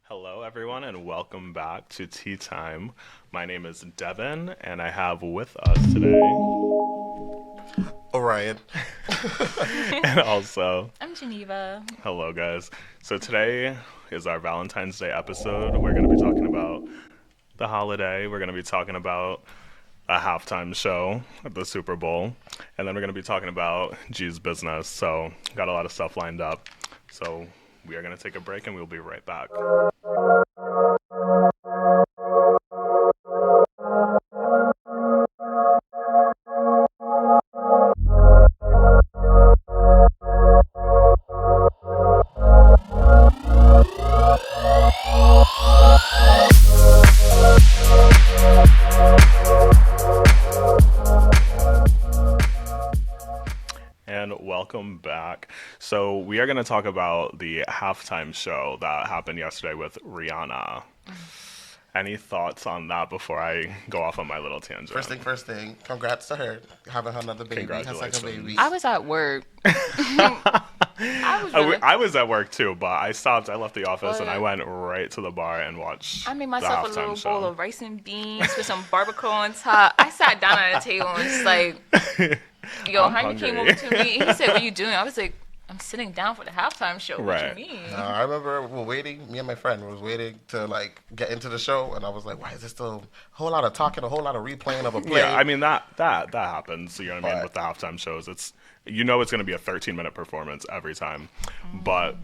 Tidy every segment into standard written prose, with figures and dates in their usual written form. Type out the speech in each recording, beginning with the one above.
Hello, everyone, and welcome back to Tea Time. My name is Devin, and I have with us today, Orion. and also, I'm Geneva. hello, guys. So today is our Valentine's Day episode. We're going to be talking about the holiday. We're going to be talking about a halftime show at the Super Bowl, and then we're going to be talking about G's business. So, got a lot of stuff lined up. So, we are going to take a break, and we'll be right back. And welcome back. So, we are going to talk about the halftime show that happened yesterday with Rihanna. Any thoughts on that before I go off on my little tangent? First thing. Congrats to her having her another baby. Her second Congratulations. baby. I was at work. I was really, I was at work too, but I stopped. I left the office and I What? went right to the bar and watched. I made the myself a halftime little show. bowl of rice and beans with some barbacoa on top. I sat down at a table and just like, yo, I'm Jaime came hungry. over to me. He said, "What are you doing?" I was like, "I'm sitting down for the halftime show." Right. What do you mean? I remember we were waiting. Me and my friend was waiting to like get into the show, and I was like, "Why is this still a whole lot of talking, a whole lot of replaying of a play?" Yeah, I mean that happens. You know what I mean But- with the halftime shows. It's it's going to be a 13-minute performance every time. But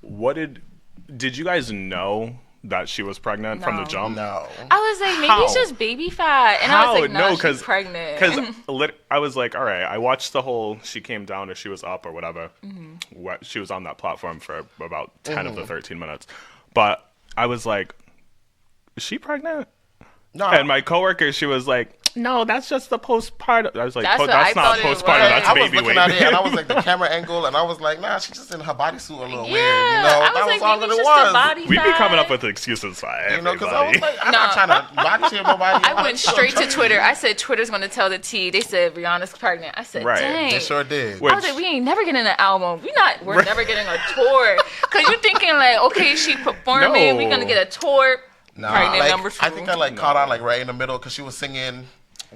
what did you guys know that she was pregnant from the No. jump? No. I was like, maybe How? it's just baby fat, and I How? was like, No, no, 'cause- she's pregnant. Because I was like, all right, I watched the whole, she came down or she was up or whatever. What, she was on that platform for about 10 of the 13 minutes. But I was like, is she pregnant? No. And my coworker, she was like, no, that's just the postpartum. I was like, That's what that's I not thought it postpartum, was. that's I was baby looking weight. at it, and I was like, the camera angle, and I was like, nah, she's just in her bodysuit a little yeah, weird. You know, I that was was like, all maybe that it's it just the was. body We be fat. coming up with excuses for You everybody. know, because I was like, I'm No. not trying to body shame nobody. I went straight to Twitter. I said, Twitter's going to tell the tea. They said, Rihanna's pregnant. I said, Right. dang. They sure did. Wait. I was like, we ain't never getting an album. We're never getting a tour. Cause you're thinking like, okay, she performing, No. we're gonna get a tour. Nah, Pregnant like, number 2. I think I like caught on like right in the middle because she was singing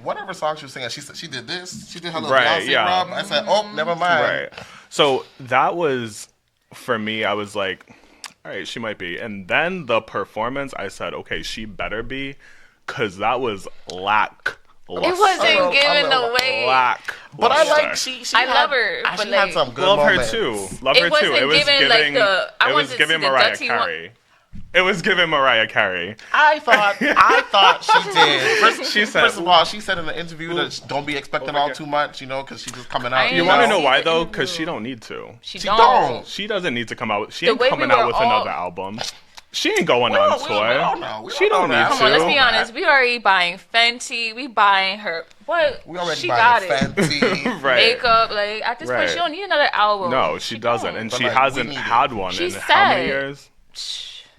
whatever song she was singing. She said she did this. She did her little Right, Beyonce yeah. rub. I said, oh, never mind. Right. So that was, for me, I was like, all right, she might be. And then the performance, I said, okay, she better be, because that was lack. It wasn't giving away. Lack. But I like she. I had, love her, She but, had like, some good Love her moments. too. Love It her too. wasn't It was giving, like, the- I it was wanted to giving see the Mariah dirty one. Carey. It was giving Mariah Carey. I thought she did. First of all, she said in the interview that don't be expecting all here. too much, you know, because she's just coming I out. ain't You know. want to No. know why See the though? interview. Because she don't need to. She She don't. don't. She doesn't need to come out. She The ain't way we coming out were with all- another album. She ain't going We on don't- we tour. don't know. We She don't don't know need that. to. Come on, let's be honest. We already buying Fenty. We buying her. What? We already she buying got it. Fenty. Right. Makeup. Like at this point, Right. she don't need another album. No, she doesn't, don't. and But, she like, we hasn't need it. had one She in how many said- years?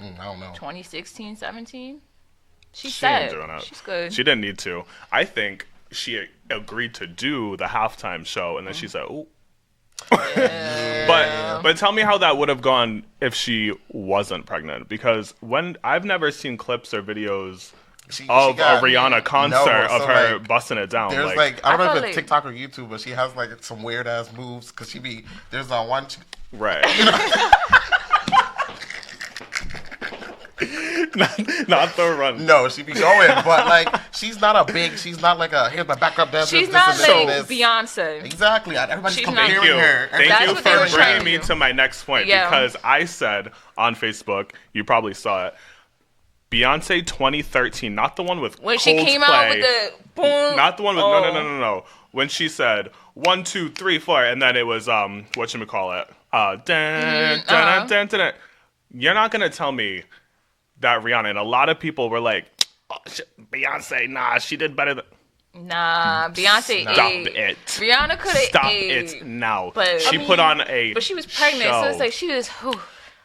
I don't know. 2016, 17. She She said ain't doing it. she's good. She didn't need to. I think she agreed to do the halftime show, and then she said, "Oh." But tell me how that would have gone if she wasn't pregnant, because I've never seen clips or videos She of got- a Rihanna concert No, of so, her like, busting it down. There's Like, I don't I know if feel it's like- TikTok or YouTube, but she has like some weird ass moves because there's one. right. not the run. No, she be going, but like she's not like a here's my backup dancer. She's this not and this like and this. Beyonce. Exactly. Everybody's She's not- comparing Thank you. her. Thank That's you what they for were trying bringing to me do. to my next point, Yeah. because I said on Facebook, you probably saw it, Beyonce 2013, not the one with When she came out with the boom. not the one with oh. no. When she said 1, 2, 3, 4, and then it was whatchamacallit, dun. You're not gonna tell me that Rihanna, and a lot of people were like, oh, Beyonce, nah, she did better than. Nah, Beyonce Stop ate. it. Rihanna could have Stop ate. it now. But- She I put on a But she was pregnant, show. so it's like she was.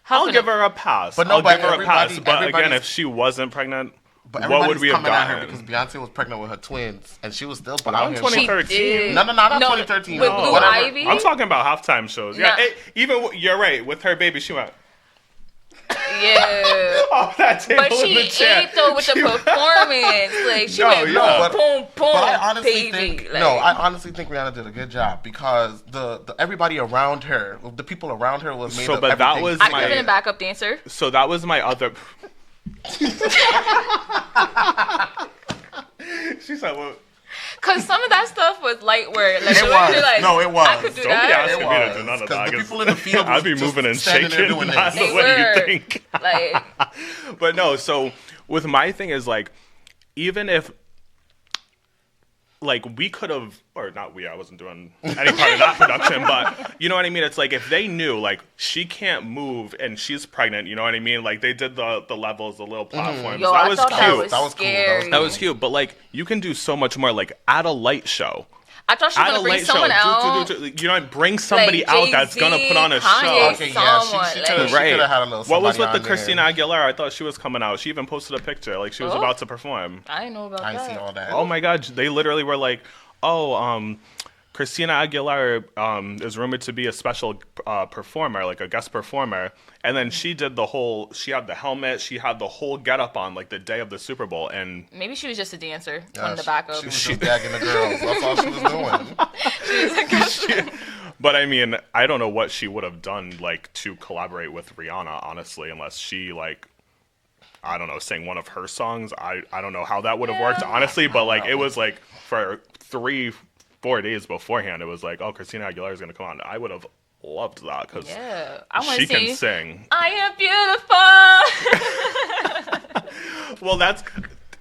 I'll give her a pass. But no, I'll but give her a pass. everybody- But again, everybody's- if she wasn't pregnant, But what would everybody's we have coming at her gotten? because Beyonce was pregnant with her twins, and she was still put But out I'm here. 2013. did. No, not 2013. With no, Blue whatever. Ivy. I'm talking about halftime shows. Yeah, Nah. even you're right. With her baby, she went. Yeah. off that table But in the she chair. ate though with the performance. Like she No, went yeah. boom, boom, boom, But I honestly baby. think Like, I honestly think Rihanna did a good job because the everybody around her, the people around her was made So, of but that everything was I my- could have been a backup dancer. So that was my other. She said, "Well, Cause some of that stuff was light work. Like, It literally, was. like, No, it was. I could do don't be that. asking me to do none of 'Cause that. the 'cause people in the field I'd be was moving and just standing there shaking, doing not this. the They way you were. think." Like, But no, so with my thing is like, even if like we could have, or not we, I wasn't doing any part of that production, but you know what I mean? It's like if they knew like she can't move and she's pregnant, you know what I mean? Like they did the levels, the little platforms. yo, that I was thought cute. that was That was cool. scary. That was cute, but like you can do so much more. Like at a light show. I thought she was At a gonna bring light show, someone out. you know, bring somebody Like out that's gonna Jay-Z, put on a Kanye, show. Okay, yeah, someone, she like- could've Right. had a little What was with somebody the on there. Christina Aguilera? I thought she was coming out. She even posted a picture, like she was Oh. about to perform. I didn't know about I that. see all that. Oh my God, they literally were like, "Oh, Christina Aguilera is rumored to be a special performer, like a guest performer." And then she did the whole. She had the helmet. She had the whole getup on, like the day of the Super Bowl, and Maybe she was just a dancer, Yeah, one of the backup. She was just gagging the girls. That's all she was doing. But I mean, I don't know what she would have done like to collaborate with Rihanna, honestly, unless she like, I don't know, sang one of her songs. I don't know how that would have worked, honestly. But like, it was like for 3-4 days beforehand, it was like, oh, Christina Aguilera is gonna come on. I would have loved that because Yeah, I want she to see. can sing. I am beautiful. Well, that's.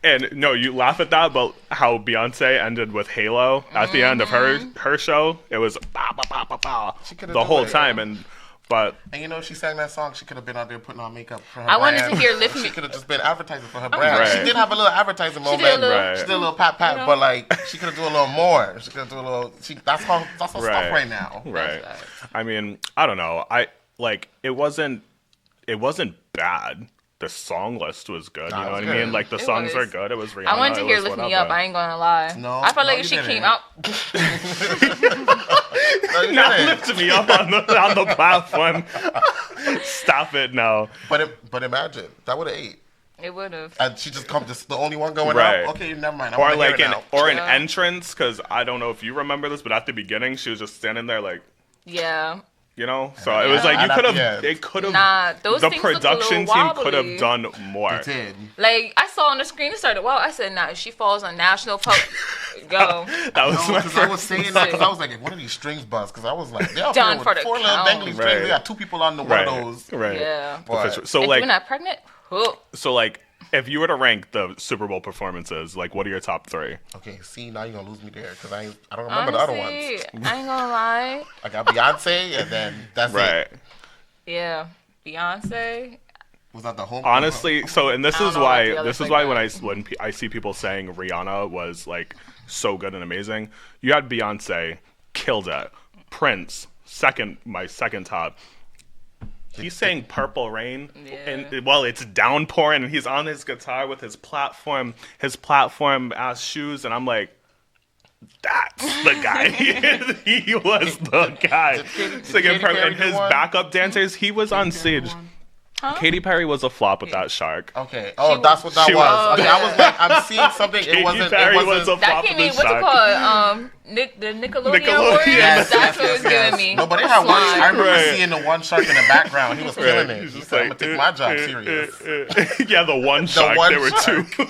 And no, you laugh at that, but how Beyonce ended with Halo at the end of her show, it was bah, bah, bah, bah, bah, She could've the done whole it. time, but And you know, she sang that song. She could have been out there putting on makeup for her I wanted brand. to hear Lift She Me- could have just been advertising for her brand. Right. She did have a little advertising moment. did a little- Right. She did a little pat pat, You know? but like she could have do a little more. She could do a little. That's her Right. stuff right now. right. That's I mean, I don't know. I like it wasn't bad. The song list was good. Nah, You know it what was I mean? good. Like the It songs was. are good. It was Rihanna. I wanted to it hear was "Lift Me whatever. Up." I ain't gonna lie. No, I felt no, like you if she didn't. came out, No, you Not didn't. lift me up on the platform. Stop it now. But imagine that would have ate, it would have. and she just come just the only one going Right. up. Okay, never mind. I'm Or gonna like hear an it now. an Yeah. entrance, because I don't know if you remember this, but at the beginning she was just standing there like, Yeah. you know. So it was like you Not could at the have. end. It could have. Nah, those the things look a production little team could wobbly. have done more. It did. Like I saw on the screen, it started. Wow, I said, "Nah, if she falls on national go." That was No, my because I was first. saying that because I was like, if one of these strings bust, because I was like, they're up Done here for with the 4 little count. dangly strings. Right. They got 2 people on the one Right. of those. Right. Yeah. But So If like you're not pregnant, oh, So, like, if you were to rank the Super Bowl performances, like, what are your top 3? okay, see, now you're gonna lose me there because I don't remember the other ones. honestly, I ain't gonna lie. I got Beyonce, and then that's Right. it. Yeah, Beyonce. Was that the home? Honestly, so, and this I don't is know about why, the others this is like why that. when I see people saying Rihanna was, like, so good and amazing, you had Beyonce, killed it. Prince, my second top. He's saying Purple Rain, Yeah. and well, it's downpouring, and he's on his guitar with his platform ass shoes, and I'm like, that's the guy. He was the guy. Singing Katy Purple, Perry and do his one? backup dancers, he was on stage. Huh? Katy Perry was a flop with that shark. Okay. Oh, She that's what that she was. was- Okay, I was like, I'm seeing something. Katy It wasn't. Perry It was wasn't. a That flop gave with me the what's it shark. called? The Nickelodeon Nickelodeon. Awards. Yes, That's what was giving me. No, but they had one. I Slime. remember Right. seeing the one shark in the background. He was killing it. He's He just said, I'm like, gonna take my job serious. yeah, the one shark. one There were shark. 2.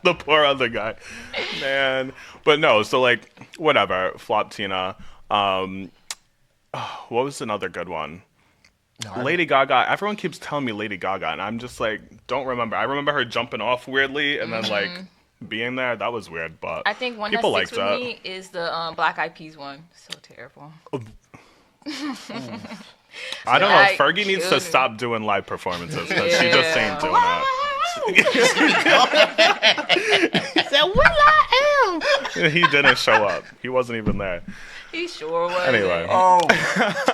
The poor other guy, man. But no, so like whatever. Flop Tina. What was another good one? Lady Gaga. Everyone keeps telling me Lady Gaga, and I'm just like, don't remember. I remember her jumping off weirdly, and then like being there. That was weird, but I think one people that like sticks with that. me is the Black Eyed Peas one. So terrible. I don't know. Like, Fergie needs to killed it. stop doing live performances because she just Yeah. ain't doing that. He said, "Will I am." He didn't show up. He wasn't even there. He sure was. Anyway. Oh,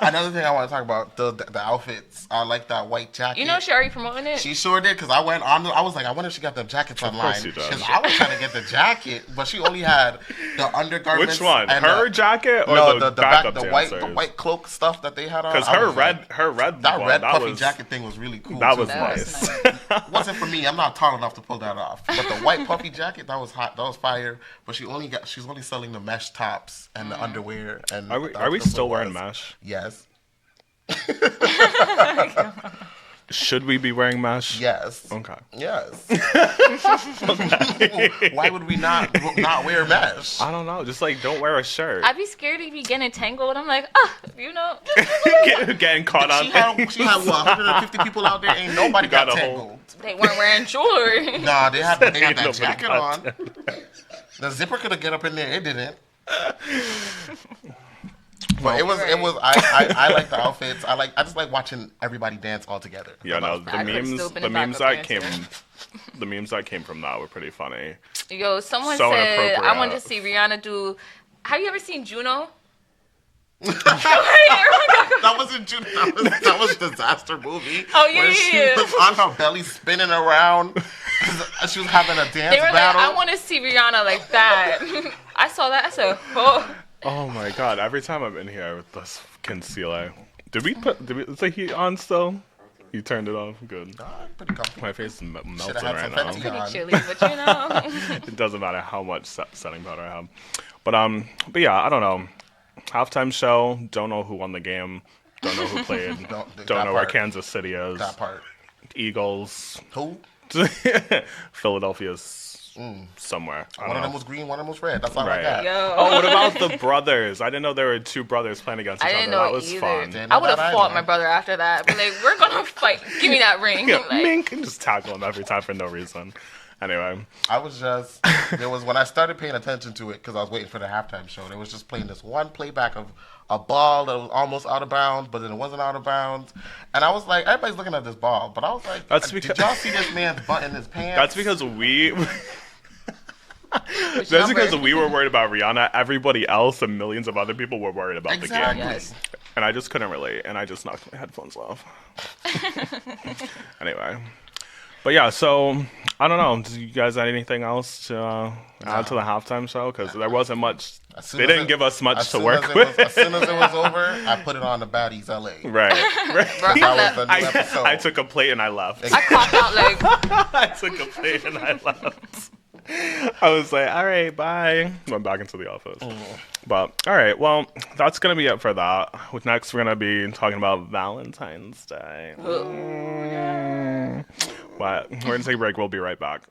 another thing I want to talk about the outfits. I like that white jacket. You know she already promoting it? She sure did, because I went on. I was like, I wonder if she got them jackets online. she does. Because I was trying to get the jacket, but she only had the undergarments. Which one? and Her jacket or no, the back, backup the dancers? white cloak stuff that they had on. Because I her was like, red that one, red that puffy was, jacket thing was really cool. that too. was That was nice. Wasn't for me. I'm not tall enough to pull that off. But the white puffy jacket, that was hot. That was fire. But she's only selling the mesh tops and the underwear. And Are we still wearing mesh? Yes. Should we be wearing mesh? Yes. Okay. Yes. Why would we not wear mesh? I don't know. Just like don't wear a shirt. I'd be scared to be getting tangled. I'm like, you know. Getting caught on. She had what, 150 people out there. Ain't nobody got got a tangled. They weren't wearing jewelry. Nah, they had Ain't that nobody jacket got on. The zipper could have get up in there. It didn't. But it was. I like the outfits. I just like watching everybody dance all together. Yeah, no, the I could've still been a memes backup that dancer. the memes that came from that were pretty funny. Yo, someone So said I inappropriate. wanted to see Rihanna do. Have you ever seen Juno? That wasn't June. That was Disaster movie. Oh, yeah, where yeah, she yeah. was on her belly spinning around. She was having a dance They were battle. like, I want to see Rihanna like that. I saw that. I said, oh. Oh my god! Every time I'm in here with this concealer, is the heat on still? You turned it off. Good. Pretty comfortable. My face is melting Should've had right some now. Fenty. Pretty on. chilly, but you know. It doesn't matter how much setting powder I have. But yeah, I don't know. Halftime show. Don't know who won the game. Don't know who played. That don't know where part. Kansas City is. That part. Eagles. Who? Philadelphia's somewhere. I One don't of them know. was green, one of them was red. That's all Right. I got. Yo. Oh, what about the brothers? I didn't know there were two brothers playing against each I other. didn't know That it was either. fun. Didn't know I would have that fought either. my brother after that. Be like, we're gonna fight. Give me that ring. Yeah, Like, mink, and just tackle him every time for no reason. Anyway, I was just, there was, when I started paying attention to it, because I was waiting for the halftime show, they was just playing this one playback of a ball that was almost out of bounds, but then it wasn't out of bounds. And I was like, everybody's looking at this ball, but I was like, That's did because- y'all see this man's butt in his pants? that's because we. which That's number? because we were worried about Rihanna. Everybody else and millions of other people were worried about Exactly. the game. Yes. And I just couldn't relate, and I just knocked my headphones off. Anyway. But yeah, so, I don't know. Do you guys have anything else to add to the halftime show? Because there wasn't much. As soon They as didn't it- give us much as to soon work as it with. was- as soon as it was over, I put it on the Baddies LA. Right. Bro, That was the new I episode. took a plate and I left. I clocked out like, I took a plate and I left. I was like, all right, bye. Went back into the office. But, all right, well, that's going to be it for that. Next, we're going to be talking about Valentine's Day. But we're going to take a break. We'll be right back.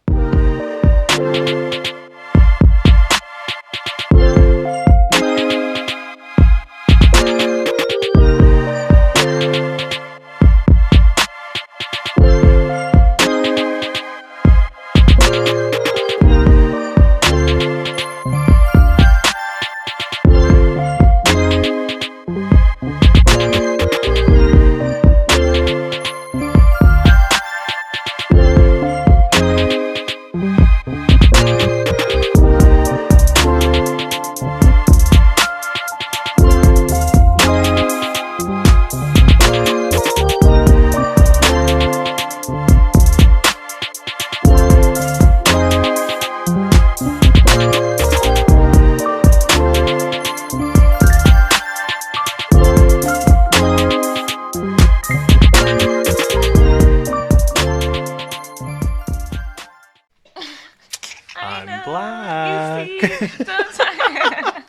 I'm black. you see, sometimes-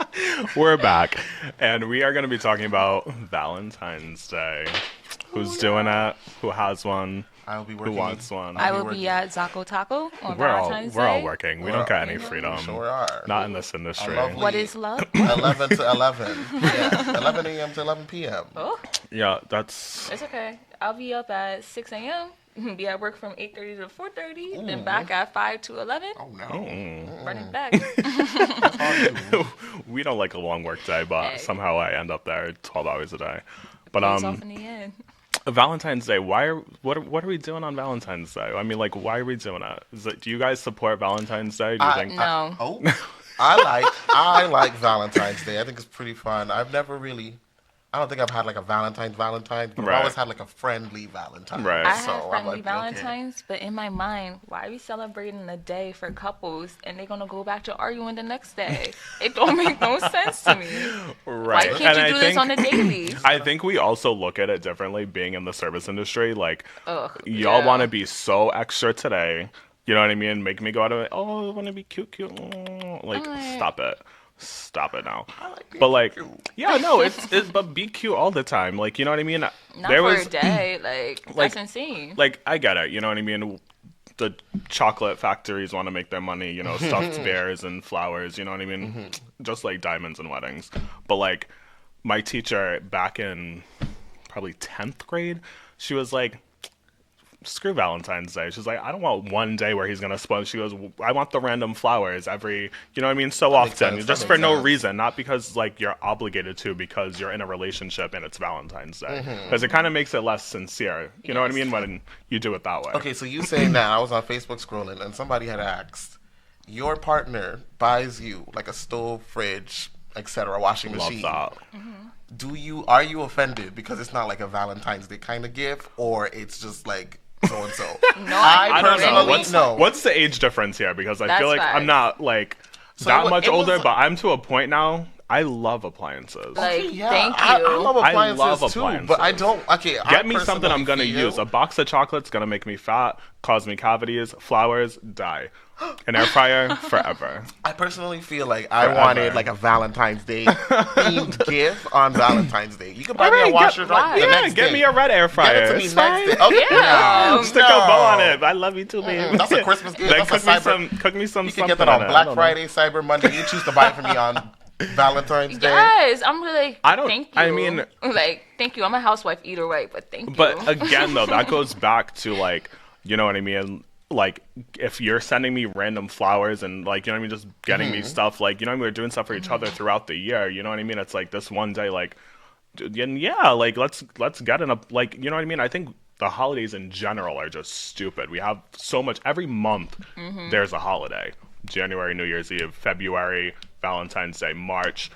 We're back, and we are going to be talking about Valentine's Day. Who's doing it? Who has one? I will be Who working. wants one? I will be at Zaco Taco on We're all Valentine's we're all Day. working. We don't get any freedom. Sure are. Not in this industry. lovely- What is love? 11 to 11. Yeah, 11 a.m. to 11 p.m. Oh, Yeah, that's it's okay. I'll be up at 6 a.m. Be at work from 8:30 to 4:30. Then back at 5 to 11. Oh, no. Running back. we don't like a long work day, but Hey. somehow I end up there 12 hours a day. But Pays off in the end. Valentine's Day. What are we doing on Valentine's Day? I mean, like, why are we doing it? Do you guys support Valentine's Day? Do you think? No. Oh, I like Valentine's Day. I think it's pretty fun. I don't think I've had like a Valentine's, but I've Right. always had like a friendly Valentine. Right. I So have I'm friendly like, okay. Valentines, but in my mind, why are we celebrating a day for couples and they're gonna go back to arguing the next day? It don't make no sense to me. Right. Why can't And you I do this think- on the daily? I think we also look at it differently being in the service industry. Like, Ugh, y'all yeah. want to be so extra today. You know what I mean? Make me go out of it. Oh, I want to be cute. Like, Alright. Stop it now. But like, yeah, no, but be cute all the time. Like, you know what I mean? Not for a day. Like- That's insane. Like, I get it. You know what I mean? The chocolate factories want to make their money. You know, stuffed bears and flowers. You know what I mean? Just like diamonds and weddings. But like, my teacher back in probably 10th grade, she was like, screw Valentine's Day. She's like, I don't want one day where he's gonna spoil. She goes, I want the random flowers every, you know what I mean, so makes often, sense, just that for makes no sense. reason, not because like you're obligated to, because you're in a relationship and it's Valentine's Day, because it kind of makes it less sincere. You know what I mean when you do it that way. Okay, so you saying that, I was on Facebook scrolling and somebody had asked, your partner buys you like a stove, fridge, etc., washing Love machine. that. Are you offended because it's not like a Valentine's Day kind of gift, or it's just like so and so? No, I don't know. personally What's the age difference here? Because I feel That's like I'm facts. not like So that it much was- older, but I'm to a point now. I love appliances. Like, Yeah, thank I you. love I appliances love too, appliances. but I don't. Okay, Get me something I'm gonna feel- use. A box of chocolates gonna make me fat, cause me cavities. Flowers, die. An air fryer, forever. I personally feel like I Forever. wanted like a Valentine's Day themed gift on Valentine's Day. You can buy me a Alright, washer why? the Yeah, next get day. me a red air fryer. Get it to me It's next fine. day. Okay, Yeah. Stick a bow on it. I love you too, baby. That's a Christmas gift. Then That's a cook me some. You can get something that on in it. I Black don't know. Friday, Cyber Monday. You choose to buy it for me on Valentine's Day. Yes, I'm really. I don't- Thank you. I mean- like, thank you. I'm a housewife either way, but thank you. But again, though, that goes back to like, you know what I mean? Like, if you're sending me random flowers and like, you know what I mean, just getting me stuff, like, you know what I mean, we're doing stuff for each other throughout the year. You know what I mean? It's like this one day, like, and yeah, like let's get in a like, you know what I mean? I think the holidays in general are just stupid. We have so much every month. There's a holiday: January, New Year's Eve; February, Valentine's Day; March.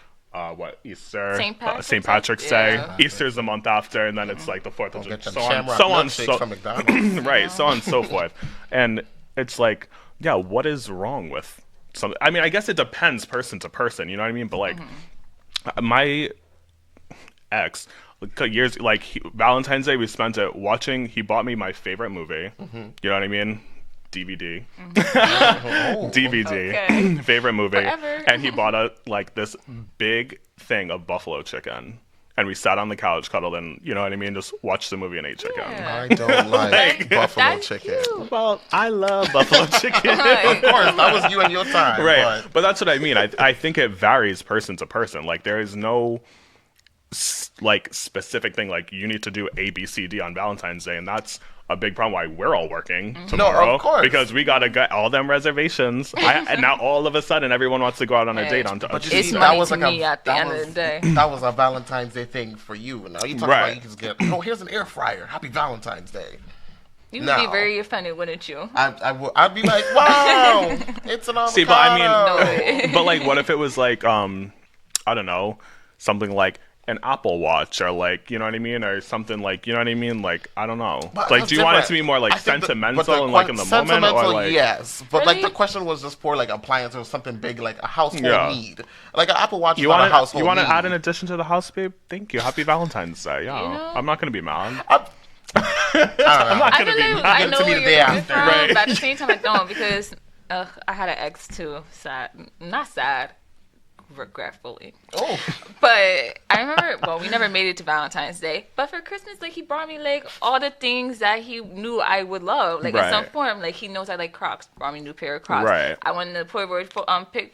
Easter, St. Patrick's Day. Day. Yeah. Easter's the month after, and then it's like the 4th of Get them so on, Shamrock so on, milkshakes so from McDonald's. right, so on and so forth. And it's like, yeah, what is wrong with some? I mean, I guess it depends person to person. You know what I mean? But like, my ex, Valentine's Day, we spent it watching. He bought me my favorite movie. You know what I mean? DVD. DVD. Okay. Favorite movie. Forever. And he bought this big thing of buffalo chicken. And we sat on the couch, cuddled, and you know what I mean, just watched the movie and ate chicken. Yeah. I don't like buffalo That's chicken. cute. Well, I love buffalo chicken. Of course, that was you and your time. Right. But But that's what I mean. I think it varies person to person. Like, there is no specific thing like you need to do A, B, C, D on Valentine's Day, and that's a big problem why we're all working tomorrow. course. Because we gotta get all them reservations. And now all of a sudden everyone wants to go out on a Hey, date on But you It's see, money that was to like me a, at the that end of was- the day. That was a Valentine's Day thing for you. Now you talk Right. about you can just get. Oh, here's an air fryer. Happy Valentine's Day. You would No. be very offended, wouldn't you? I'd be like, wow, it's an avocado. See, but I No. mean, but like, what if it was like, I don't know, something like an Apple Watch, or like, you know what I mean, or something like, you know what I mean, like, I don't know, But like, that's do you want it different. to be more like I think sentimental and like in the moment, or sentimental, like, yes, but like Really? the question was just for like appliance or something big, like a household Yeah. need, like an Apple Watch. you is not a want household you want to need. add an addition to the house, babe? Thank you. Happy Valentine's Day. Yeah, You know? I'm not gonna be mad. I'm not I gonna be believe mad. I Give it know to me where the day you're coming after. from, Right. but at the same time I don't because I had an ex too. Sad, not sad, regretfully. Oh, But I remember, well, we never made it to Valentine's Day. But for Christmas, like he brought me like all the things that he knew I would love, like in some Right. form. Like he knows I like Crocs. Brought me a new pair of Crocs. Right. I went to Polaroid for pick,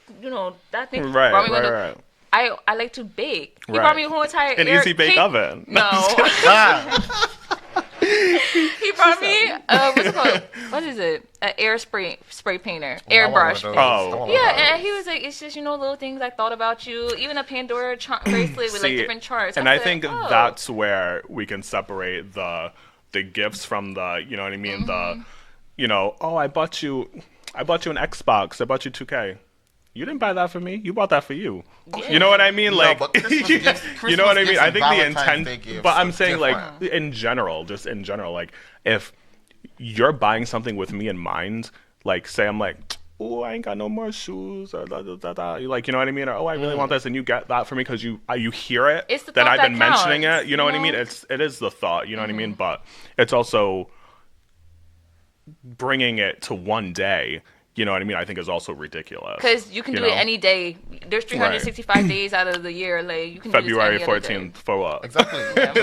that thing. Right, Brought me one right, of- right. I like to bake. He Right. brought me a whole entire An air easy bake cake- oven. No. ah, He brought me what's it called? What is it? An air spray painter, airbrush. I want one of those. paint. Oh. I want one of Yeah, those. and he was like, it's just little things I thought about you. Even a Pandora bracelet with like See, different charts. And I I said, think oh. that's where we can separate the gifts from the, you know what I mean, the, you know, oh, I bought you an Xbox, I bought you 2K. you didn't buy that for me. You bought that for you. Yeah. You know what I mean? No, Like, but Christmas gifts- you know what I Christmas mean? I gifts think and the Valentine's Day intent, gifts but I'm are saying like different. in general, just in general, like if you're buying something with me in mind, like say I'm like, oh, I ain't got no more shoes, or da, da, da, da. You like, you know what I mean? Or oh, I really want this, and you get that for me because you hear it. It's the then thought I've that been mentioning counts, it. You know what I you mean? know? It is the thought. You know what I mean? But it's also bringing it to one day. You know what I mean? I think is also ridiculous. Because you can do know? it any day. There's 365 days out of the year. Like you can February do this any other 14th day. for what? Exactly.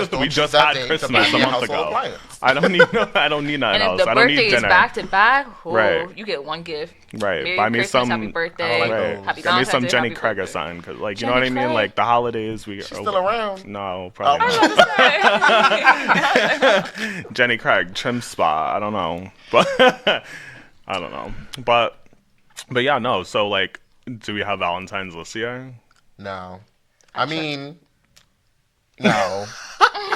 Don't We choose just that had day to Christmas buy a me month household ago. appliance. I don't need nothing And else. if the I don't birthday need is dinner. back to back, Right. you get one gift. Right. Merry Buy me Christmas, some. happy birthday, like Right. those. happy Get me some Valentine's Day, Jenny happy Craig or birthday. something. Cause like you know what I Jenny mean. Craig? Like the holidays. She's still around. No, probably I not. was gonna say. Jenny Craig trim spot. I don't know, but I don't know. But yeah, no. So like, do we have Valentine's this year? No. I mean, no.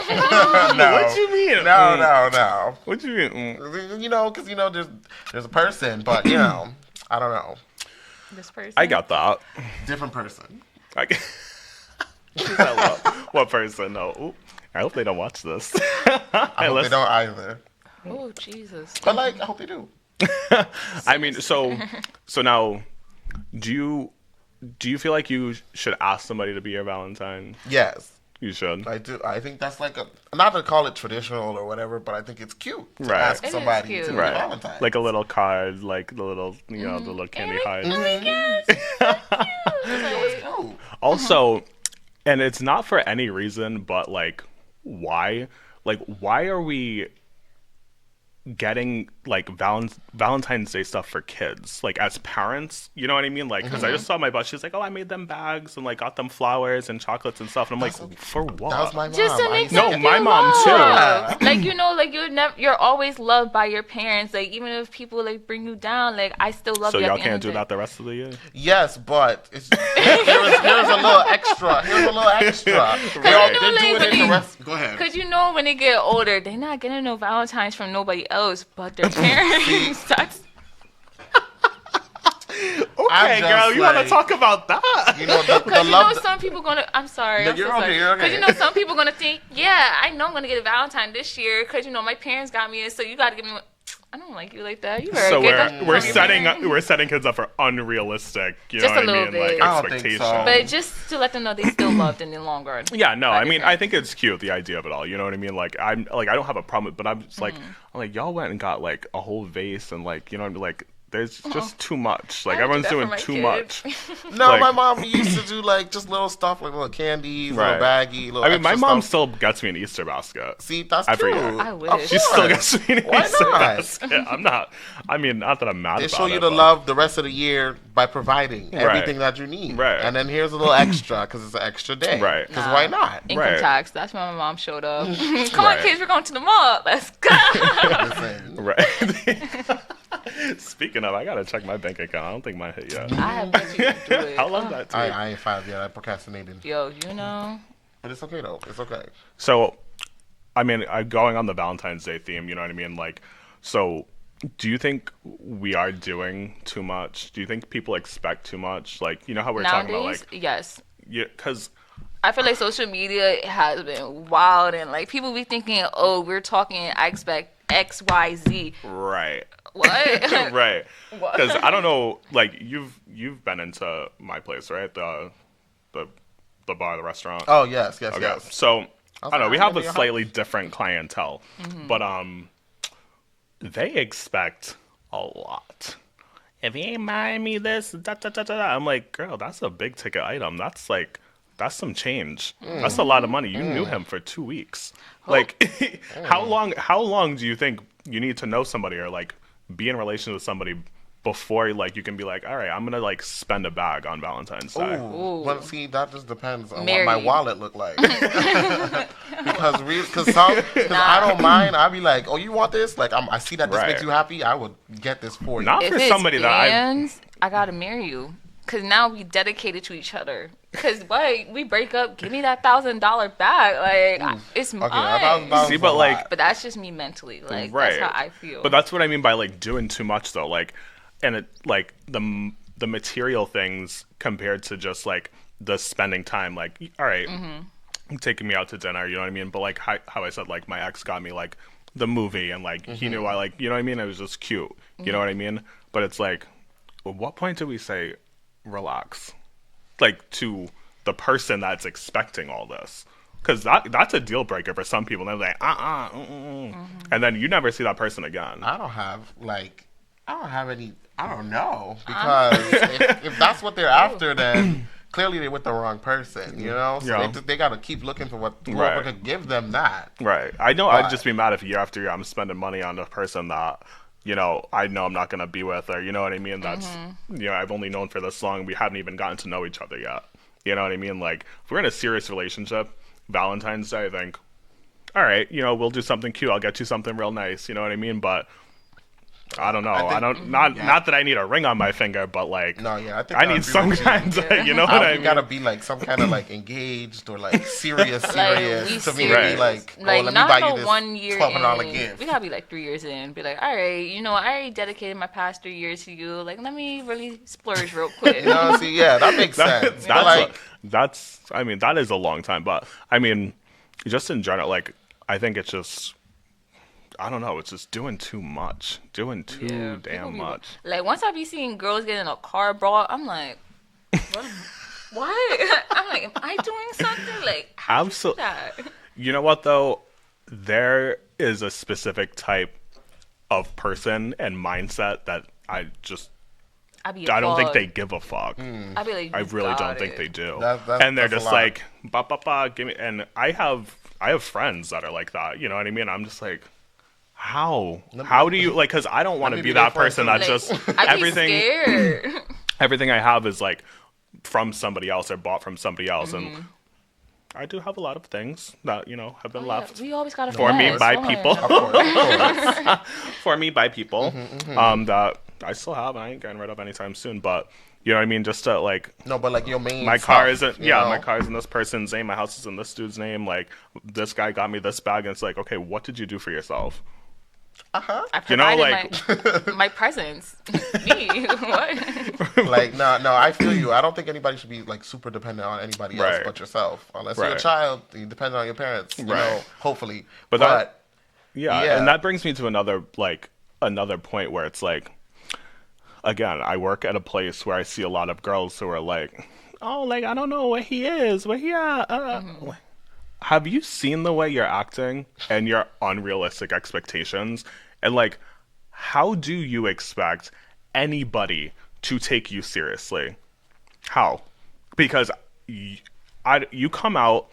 No. What you mean? No. What you mean? You know, because there's a person, but I don't know, This person. I got that. different person. What person? No. Ooh, I hope they don't watch this. I hope they don't either. Oh Jesus. But like, I hope they do. I mean, so now, do you feel like you should ask somebody to be your Valentine? Yes, You should. I do. I think that's like not to call it traditional or whatever, but I think it's cute to Right. ask It is somebody cute. to be Right. Valentine. Like a little card, like the little, the little candy heart. Oh, Also, and it's not for any reason, but like, why? Like, why are we getting like Valentine's Day stuff for kids, like as parents? You know what I mean? Like, because I just saw my boss. She's like, "Oh, I made them bags and like got them flowers and chocolates and stuff." And I'm like, "For what?" that was my mom. Just to I make used No, them my feel mom, too. loved. Like like you're always loved by your parents. Like even if people like bring you down, like I still love So you. at y'all the end can't of do the that day. the rest of the year. Yes, but it's, here's a little extra. Here's a little extra. Right. They're You know, like, doing when it the they- rest. Go ahead. Cause you know when they get older, they're not getting no Valentines from nobody else but their parents. That's Okay, just girl, you want to like- talk about that? You know, the Cause you know love. some people gonna. I'm sorry. No, I'm you're so okay, sorry. you're okay. Cause you know some people gonna think, yeah, I know I'm gonna get a Valentine this year. Cause you know my parents got me, and so you gotta give me. I don't like you like that. You heard So good. we're setting kids up for unrealistic, you Just know a what I little mean, bit. like I don't think so. expectations. But just to let them know they still loved in the long run. Yeah, no, By I their mean, I parents. think it's cute, the idea of it all. You know what I mean? Like, I don't have a problem with it, but I'm just like, y'all went and got like a whole vase and like, you know what I mean? Like, there's just too much. Like, I would everyone's do doing that for too my much. kids. No, Like- my mom used to do like just little stuff, like little candies, Right. little baggy, little. I mean, my extra mom stuff. still gets me an Easter basket. See, that's every cute. year. I wish. Of She still course. gets me an Why Easter not? basket. I'm not, I mean, not that I'm mad They about show it. you the but- love the rest of the year by providing Right. everything that you need. Right. And then here's a little extra because it's an extra day. Right. Because Nah. why not? Income Right. tax. That's when my mom showed up. Come Right. on, kids, we're going to the mall. Let's go. Listen, Right. Speaking of, I gotta check my bank account. I don't think mine hit yet. I have bet you can do it. How long that take? I ain't filed yet. I procrastinated. Yo, you know. But it's okay though. It's okay. So, I mean, going on the Valentine's Day theme, you know what I mean? Like, so, do you think we are doing too much? Do you think people expect too much? Like, you know how we're talking about, Nowadays, like, yes. yeah, because I feel like social media has been wild and like people be thinking, oh, we're talking, I expect X, Y, Z. right, What? right. What? Because I don't know, like, you've been into my place, right? The bar, the restaurant. Oh yes, yes, Okay, yes. so I don't know. We like, have I'm a gonna be slightly different clientele, but they expect a lot. If you ain't buying me this, da, da, da, da, da. I'm like, girl, that's a big ticket item. That's some change. That's a lot of money. You knew him for 2 weeks. Like, how long do you think you need to know somebody or like be in relation with somebody before like you can be like, all right, I'm gonna like spend a bag on Valentine's Day? Ooh. Well, see, that just depends on Married. what my wallet look like. Because I don't mind. I'll be like, oh, you want this? Like, I see that this Right. makes you happy. I would get this for you. Not If for it's somebody that I. plans, I gotta marry you. Cause now we dedicated to each other. Cause what we break up, give me that $1,000 back. Like it's Okay, mine. $1,000 See, is but a like, lot. But that's just me mentally. Like right. that's how I feel. But that's what I mean by like doing too much though. Like, and it like the material things compared to just like the spending time. Like, all right, taking me out to dinner, you know what I mean? But like how I said, like my ex got me like the movie, and like he knew I like, you know what I mean? It was just cute, you know what I mean? But it's like, at what point do we say relax, like to the person that's expecting all this? Because that's a deal breaker for some people. They're like, and then you never see that person again. I don't have any. I don't know, because if that's what they're after, then clearly they're with the wrong person. You know, so Yeah. they got to keep looking for whoever can give them that. Right. I know. I'd just be mad if year after year I'm spending money on a person that, you know I'm not going to be with, or you know what I mean? That's, you know, I've only known for this long. We haven't even gotten to know each other yet. You know what I mean? Like, if we're in a serious relationship, Valentine's Day, I think, all right, you know, we'll do something cute. I'll get you something real nice. You know what I mean? But I don't know. I don't, not that I need a ring on my finger, but like, No, yeah, I think I agree need some with you. kind of, you know what I You mean? gotta be like some kind of like engaged or like serious we to me. serious. Be like, oh, Like, let me not buy no you this 1 year $1,200 in. gift. We gotta be like 3 years in. Be like, all right, you know, I already dedicated my past 3 years to you. Like, let me really splurge real quick. You know, see, yeah, that makes sense. But like, That's I mean, that is a long time, but I mean, just in general, like, I think it's just, I don't know, it's just doing too much, doing too Yeah, people damn be- much. Like, once I be seeing girls get in a car brawl, I'm like, what? I'm like, am I doing something? Like, how do you do Absolutely. that? You know what though? There is a specific type of person and mindset that I don't think they give a fuck. I be like, I you really got don't think it. they do. that's And they're a just lot. like, ba, give me. And I have friends that are like that. You know what I mean? I'm just like, how do you, like, because I don't want to me be be their that friend person too. that Like, just I be everything scared. everything I have is like from somebody else or bought from somebody else, and I do have a lot of things that, you know, have been left We always gotta for me flex. by Go ahead. people. of course. For me by people that I still have, and I ain't getting rid of anytime soon. But you know what I mean? Just to like, No, but like your main my stuff, car isn't. you Yeah, know? my car is in this person's name. My house is in this dude's name. Like, this guy got me this bag, and it's like, okay, what did you do for yourself? I You know, provided my presence. Me. What? Like, no, I feel you. I don't think anybody should be like super dependent on anybody else Right. but yourself. Unless you're a Right. child, you depend on your parents. You Right. know, hopefully. But that- Yeah, Yeah. and that brings me to another point where it's like, again, I work at a place where I see a lot of girls who are like, oh, like, I don't know where he is, where he at. Have you seen the way you're acting and your unrealistic expectations? And like, how do you expect anybody to take you seriously? How? Because you come out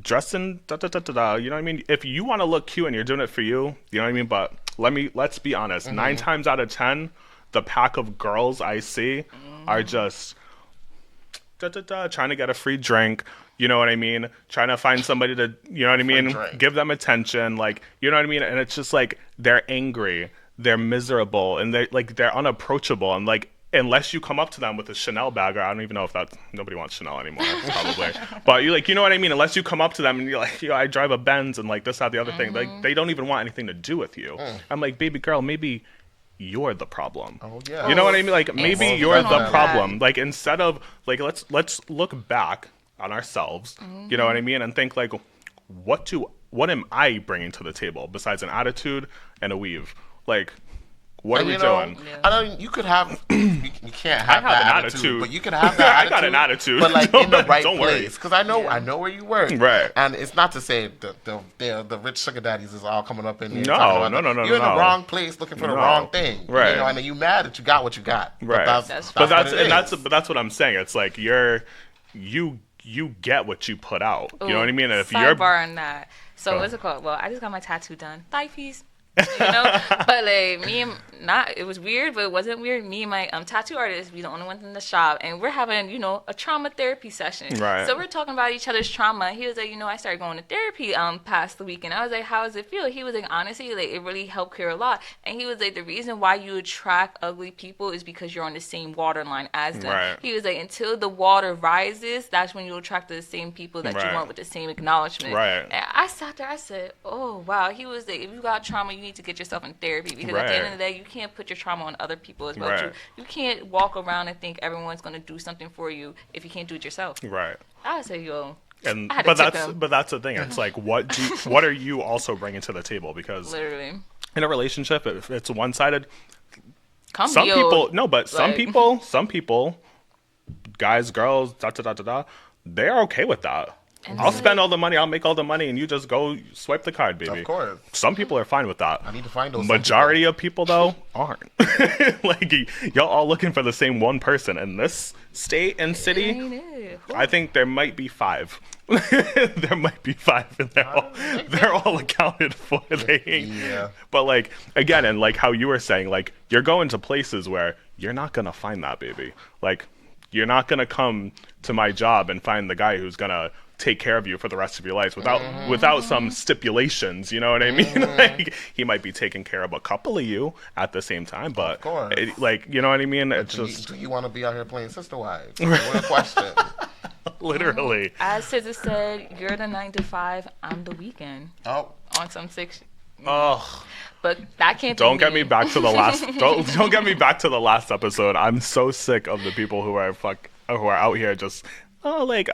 dressed in da-da-da-da-da, you know what I mean? If you want to look cute and you're doing it for you, you know what I mean? But let's be honest. 9 times out of 10, the pack of girls I see are just trying to get a free drink, you know what I mean? Trying to find somebody to, you know what I mean? drink. Give them attention, like, you know what I mean? And it's just like, they're angry, they're miserable, and they're unapproachable, and like, unless you come up to them with a Chanel bag, or I don't even know if nobody wants Chanel anymore, probably. But you, like, you know what I mean? Unless you come up to them and you're like, yo, I drive a Benz and like this, that, the other thing. Like, they don't even want anything to do with you. I'm like, baby girl, maybe you're the problem. Oh yeah. You know what I mean? Like, maybe Well, you're done the on problem. Like, instead of like, let's look back on ourselves. You know what I mean? And think like, what am I bringing to the table besides an attitude and a weave? Like, what And are we you know, doing? I know you could have, you can't have I have that an attitude. but you could have that attitude. I got an attitude. but like in the right Don't worry. place. Because I know where you work. Right. And it's not to say the rich sugar daddies is all coming up in there. No, talking about no, that. no, You're in no. the wrong place looking for the No. wrong thing. Right. You know, and then you mad that you got what you got. Right. But That's that's But what that's what I'm saying. It's like you get what you put out. You know what I mean? And if you're Sidebar on that. So what's it called? Well, I just got my tattoo done. Thigh piece. You know, but like it was weird, but it wasn't weird. Me and my tattoo artist, we the only ones in the shop, and we're having, you know, a trauma therapy session. Right. So we're talking about each other's trauma. He was like, you know, I started going to therapy past the weekend. I was like, how does it feel? He was like, honestly, like it really helped clear a lot. And he was like, the reason why you attract ugly people is because you're on the same water line as them. Right. He was like, until the water rises, that's when you attract the same people that Right. you want with the same acknowledgement. Right. And I sat there, I said, oh wow. He was like, if you got trauma, you need to get yourself in therapy, because at the end of the day, you can't put your trauma on other people as well. Right. You can't walk around and think everyone's gonna do something for you if you can't do it yourself. Right. I would say, yo. And I had to tip him. but that's the thing. It's like what are you also bringing to the table? Because Literally. in a relationship, if it's one sided, Come some healed. people no, but some Like- people, guys, girls, they're okay with that. And I'll it's spend all the money, I'll make all the money, and you just go swipe the card, baby. Of course. Some people are fine with that. I need to find those. Majority of people though aren't. Like y'all all looking for the same one person in this state and city. Ain't it? I think there might be 5. There might be 5, and they're all accounted for. They ain't. Yeah. But like again, and like how you were saying, like you're going to places where you're not gonna find that, baby. Like you're not gonna come to my job and find the guy who's gonna take care of you for the rest of your life without some stipulations. You know what I mean? Like he might be taking care of a couple of you at the same time, but Of course. like you know what I mean? It's just Do you want to be out here playing sister wives? What a question. literally. As SZA said, you're the 9 to 5, I'm the weekend. Oh, On some sick Oh. But that can't Don't be get me back to the last. Don't get me back to the last episode. I'm so sick of the people who are out here just. Oh, like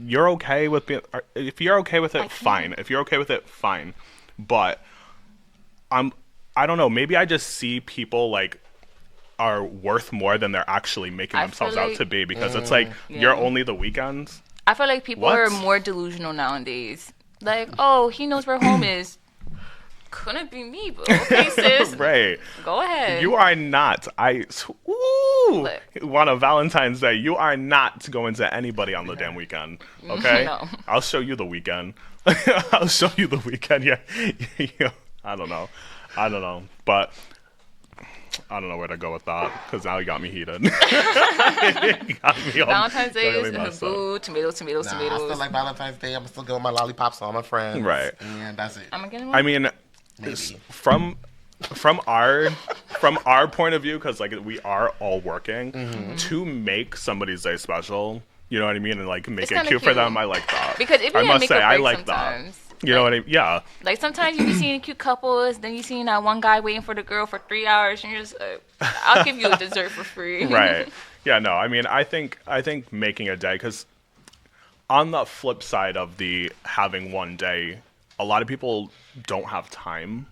you're okay with being. If you're okay with it, fine. If you're okay with it, fine. But I don't know. Maybe I just see people like are worth more than they're actually making I themselves feel out like- to be because it's like you're only the weekends. I feel like people What? are more delusional nowadays. Like, oh, he knows where home is. Couldn't be me, but okay, sis. Right. Go ahead. You are not. Look. On a Valentine's Day, you are not going to anybody on the damn weekend. Okay? No. I'll show you the weekend. I'll show you the weekend. Yeah. Yeah. I don't know. But I don't know where to go with that because now you got me heated. You got me all Valentine's Day really is messed up. boo, tomatoes. I still like Valentine's Day. I'm still going with my lollipops on my friends. Right. And that's it. I'm getting one. I mean, Maybe. from our point of view, because like we are all working to make somebody's day special. You know what I mean, and like make It's it kinda cute for cute. them. I like that. Because it I really must make say or I break like sometimes. that. You know what I mean? Yeah. Like sometimes you be seeing cute couples, then you seeing that one guy waiting for the girl for 3 hours, and you're just like, I'll give you a dessert for free. Right. Yeah. No. I mean, I think making a day, because on the flip side of the having one day, a lot of people don't have time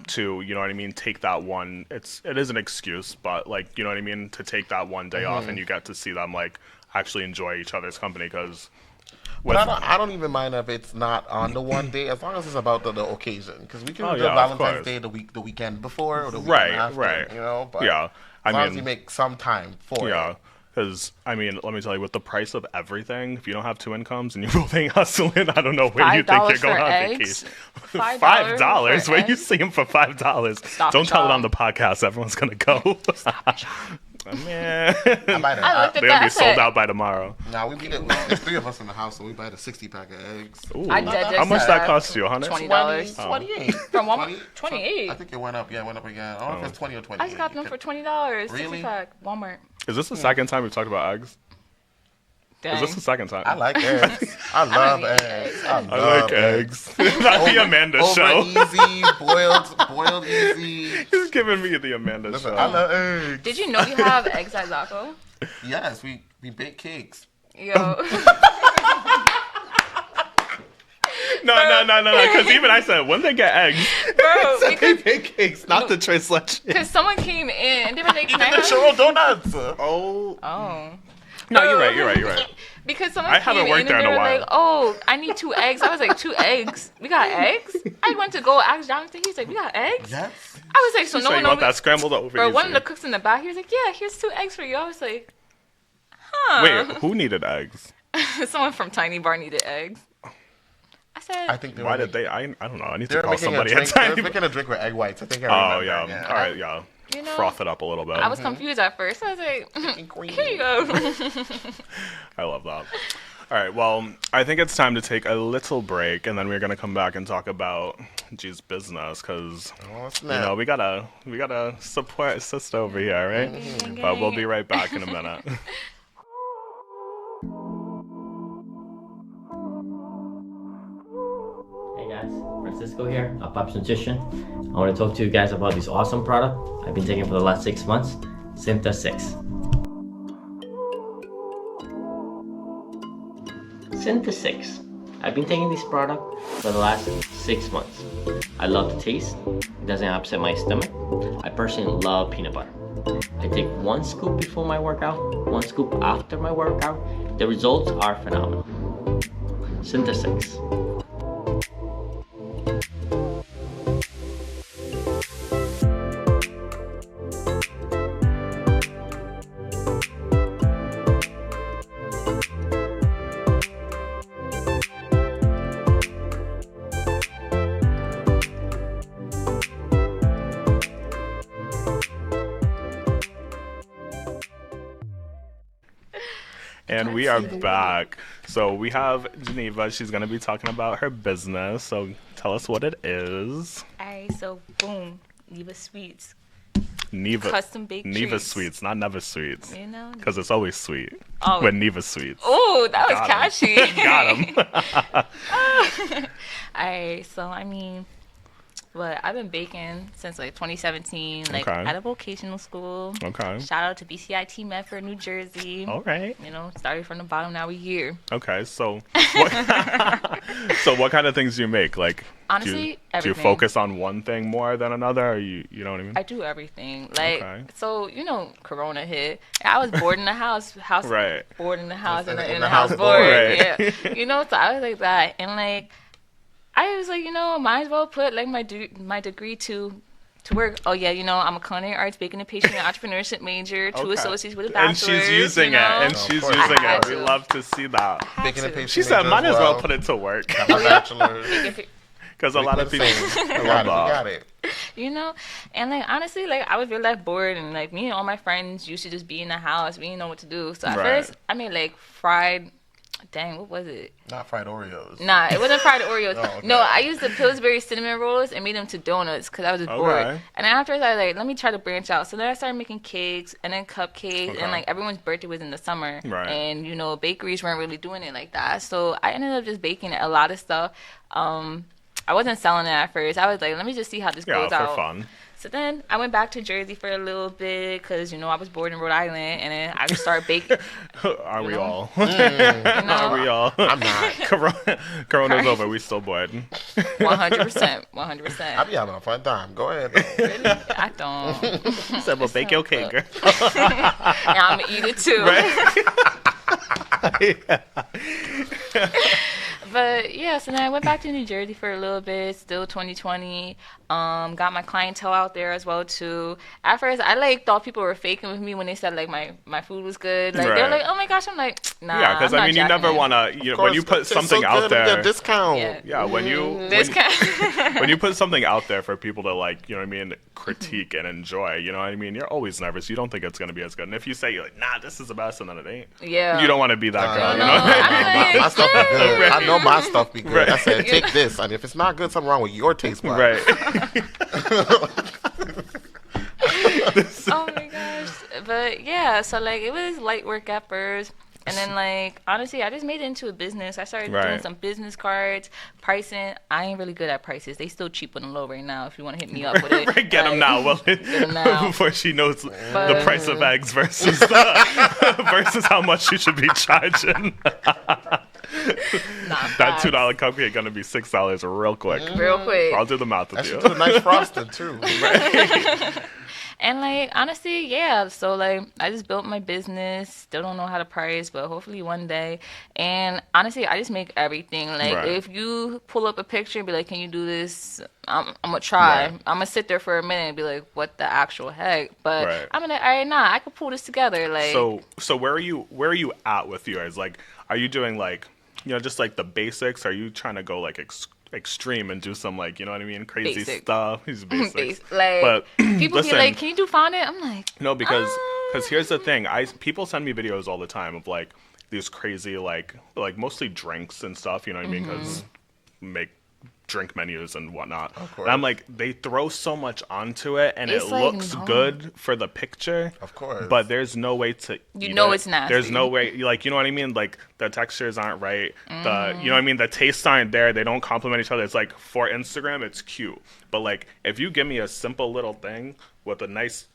to, you know what I mean, take that one. It is an excuse, but like, you know what I mean, to take that one day off and you get to see them like actually enjoy each other's company because. But I don't even mind if it's not on the one day, as long as it's about the occasion. Because we can Oh, do yeah, of Valentine's course. Day the weekend before or the weekend Right, after. right. You know, but Yeah, as long as you make some time for Yeah, it. because I mean, let me tell you, with the price of everything, if you don't have 2 incomes and you're both ain't hustling, I don't know where you think you're $5 going for on eggs? vacation. $5 $5? for Where you eggs? see them for $5? Stop Don't it, tell it y'all. on the podcast. Everyone's gonna go. Man, I might have. I looked at they're gonna that. I be sold said, out by tomorrow. Now there's 3 of us in the house, so we buy a 60-pack of eggs. Ooh. I did How just much said that cost you? $100? $20. 28. From Walmart? 20? 28. I think it went up. Yeah, it went up again. I don't know if it's 20 or 20. I just got them for $20. Really? 60-pack, Walmart. Is this the second time we've talked about eggs? Dang. Is this the second time? I like eggs. I love eat eggs. I like eggs. Not the Amanda Over show. easy, boiled easy. He's giving me the Amanda Listen, show. I love eggs. Did you know you have eggs at Zaco? Yes, we bake cakes. Yo. No. Because even I said, when they get eggs, Bro, they because make cakes, not the Tres Leche. someone came in and they were like, can I Even the have... churro donuts. Oh. Oh. No, you're right. Because someone I haven't came worked in there and in they a were while. like, oh, I need 2 eggs. I was like, 2 eggs? We got eggs? I went to go ask Jonathan. He's like, we got eggs? Yes. I was like, so no So one you want knows. that scrambled over Bro, one of easy. the cooks in the back, he was like, yeah, here's 2 eggs for you. I was like, huh. Wait, who needed eggs? Someone from Tiny Bar needed eggs. I said, I think they Why were did they? I don't know. I need They to were call making a somebody at drink. They were Tiny. making a drink with egg whites. I think I Oh remember. yeah. All right, yeah. you know, Froth it up a little bit. I was confused at first. I was like, cream. here you go. I love that. All right, well, I think it's time to take a little break, and then we're gonna come back and talk about business, because Oh, you snap. know we gotta support sister over here, right? But we'll be right back in a minute. Hey guys, Francisco Francisco here, a Pops Nutrition. I want to talk to you guys about this awesome product I've been taking for the last 6 months, Synta 6. Synta 6. I've been taking this product for the last 6 months. I love the taste. It doesn't upset my stomach. I personally love peanut butter. I take 1 scoop before my workout, 1 scoop after my workout. The results are phenomenal. Synta 6. And we are back. So we have Geneva. She's going to be talking about her business. So tell us what it is. Alright, so boom, Neva Sweets. Neva. Custom baked Neva treats. Sweets, not Neva Sweets. You know? Because it's always sweet. Oh. When Neva Sweets. Oh, that was Got 'em. catchy. Got him. Alright, so I mean, but I've been baking since like 2017, like Okay. at a vocational school. Okay. Shout out to BCIT Medford, New Jersey. All right. You know, started from the bottom, now we're here. Okay. So what, so what kind of things do you make? Like, Honestly, do you everything. focus on one thing more than another? Or you know what I mean? I do everything. Like, Okay. so, you know, Corona hit. I was bored in the house. Right. Bored in the house. Just In the house bored. Right. Yeah. You know, so I was like that. And, like, I was like, you know, might as well put, like, my degree to work. Oh, yeah, you know, I'm a culinary arts, baking and pastry and entrepreneurship major, 2 Okay. associates with a And bachelor's. she's using you it. know? And of she's course. using I had it. We to. love to see that. Had Baking and to. pastry She said, major might as as well well. put it to work. Got my bachelor's. Because a lot of people we love got that. it. You know, and like honestly, like I was really like bored, and like me and all my friends used to just be in the house. We didn't know what to do. So at Right. first, I made like fried. Dang, what was it? Not fried Oreos. Nah, it wasn't fried Oreos. Oh, okay. No, I used the Pillsbury cinnamon rolls and made them to donuts because I was just bored. Okay. And then afterwards, I was like, let me try to branch out. So then I started making cakes and then cupcakes, Okay. and like everyone's birthday was in the summer, Right. and you know bakeries weren't really doing it like that. So I ended up just baking a lot of stuff. I wasn't selling it at first. I was like, let me just see how this Yeah, goes for out. fun. So then I went back to Jersey for a little bit because, you know, I was born in Rhode Island. And then I just started baking. Are we know? all? You Are know, we all? I'm not. Corona's over. We still bored. 100%. I 100%. be having a fun time. Go ahead. Really? I don't. She said, well, bake your cake, girl. And I'm going to eat it too. But yeah, so then I went back to New Jersey for a little bit, still 2020. Got my clientele out there as well too. At first, I like thought people were faking with me when they said like my food was good. Like they were Right. like, oh my gosh, I'm like, nah. Yeah, because I'm I not mean, you jacking never it. want to, when you put something out Get a there. discount. Yeah. Yeah, when you This when, kind. when you put something out there for people to like, you know what I mean, critique and enjoy, you know what I mean, you're always nervous. You don't think it's gonna be as good. And if you say you're like, nah, this is the best, and then it ain't, Yeah. you don't want to be that girl. You no, know? I'm My stuff be good. Right. I know my stuff be good. Right. I said, take this, and if it's not good, something wrong with your taste bud. Right. Oh my gosh. But yeah, so like it was light work at first. And then like honestly, I just made it into a business. I started doing Right. some business cards, pricing. I ain't really good at prices. They still cheap on the low right now if you want to hit me up with it. Right, get them Like, now. Well, them now. before she knows the But- price of eggs versus versus how much you should be charging. Nah, That facts. $2 cupcake gonna be $6 real quick. Real quick. I'll do the math with And she you. put a nice frosting too. And like honestly, yeah. So like I just built my business. Still don't know how to price, but hopefully one day. And honestly, I just make everything. Like Right. if you pull up a picture and be like, "Can you do this?" I'm gonna try. Right. I'm gonna sit there for a minute and be like, "What the actual heck?" But Right. I'm gonna, all right, nah, I could pull this together. Like So where are you at with yours? Like, are you doing like, you know, just like the basics? Are you trying to go like extreme and do some like, you know what I mean, crazy Basic. stuff? These basics. like But people listen, be like, "Can you do fondant?" I'm like, no, because here's the thing. People send me videos all the time of like these crazy like mostly drinks and stuff. You know what I mean? Because make drink menus and whatnot. Of And I'm course. like, they throw so much onto it, and It's it like, looks no. good for the picture. Of course. But there's no way to You eat know it. it's nasty. There's no way, like, you know what I mean? Like, the textures aren't right. The, you know what I mean? The tastes aren't there. They don't complement each other. It's like, for Instagram, it's cute. But like, if you give me a simple little thing with a nice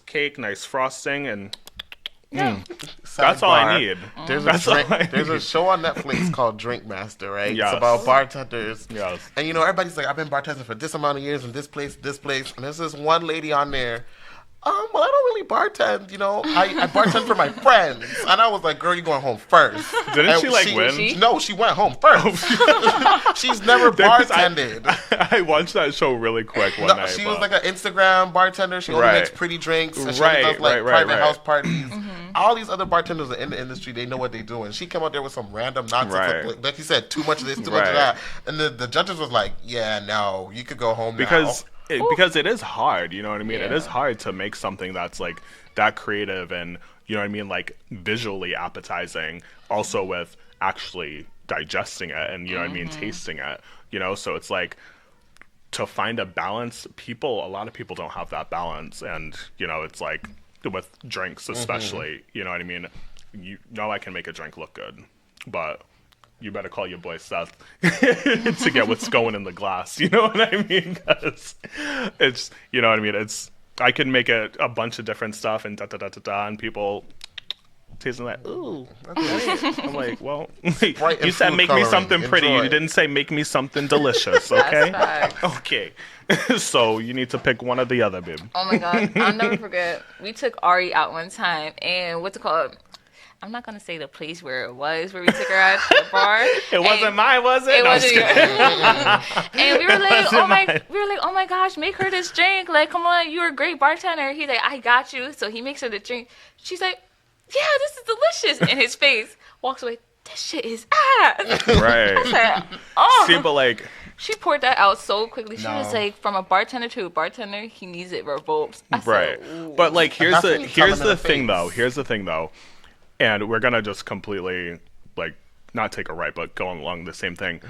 cake, nice frosting, and that's all I need. There's That's all I there's a need. show on Netflix called Drink Master, right? Yes. It's about bartenders. Yes. And everybody's like, I've been bartending for this amount of years in this place. And there's this one lady on there. Well, I don't really bartend, I bartend for my friends. And I was like, girl, you're going home first. Didn't And she, like, win? She- No, she went home first. She's never Because bartended. I watched that show really quick one No, night. she was but- like an Instagram bartender. She only Right. makes pretty drinks. And she Right, only does like right, private right. house parties. All these other bartenders are in the industry. They know what they're doing. She came out there with some random nonsense. Right. Like you said, too much of this, too much Right. of that. And the judges was like, yeah, no, you could go home because now. because it is hard, you know what I mean? It Yeah. is hard to make something that's like that creative and you know what I mean, like visually appetizing, also with actually digesting it and you know what I mean, tasting it. So it's like to find a balance. A lot of people don't have that balance, and it's like with drinks especially. You know what I mean? I can make a drink look good, but you better call your boy Seth to get what's going in the glass. You know what I mean? 'Cause it's, you know what I mean? I can make a bunch of different stuff and and people tasting like, ooh. I'm like, well, Sprite you and said food make me coloring. something pretty. You Enjoy. didn't say make me something delicious, okay? facts. Okay. So you need to pick one or the other, babe. Oh my god, I'll never forget. We took Ari out one time, and what's it called? I'm not gonna say the place where it was, where we took her at the bar. It wasn't mine, was it? It No, I'm wasn't just yours. And we were like, wasn't mine. oh my gosh, make her this drink. Like, come on, you're a great bartender. He's like, I got you. So he makes her the drink. She's like, yeah, this is delicious. And his face walks away. This shit is ass. Right. I said, oh. See, but like, She poured that out so quickly. She was No. like, from a bartender to a bartender, he needs it revoked. I right. said, ooh. But like, here's That's when you tell them in the thing though. face. Here's the thing though, and we're gonna just completely like not take a right, but going along the same thing.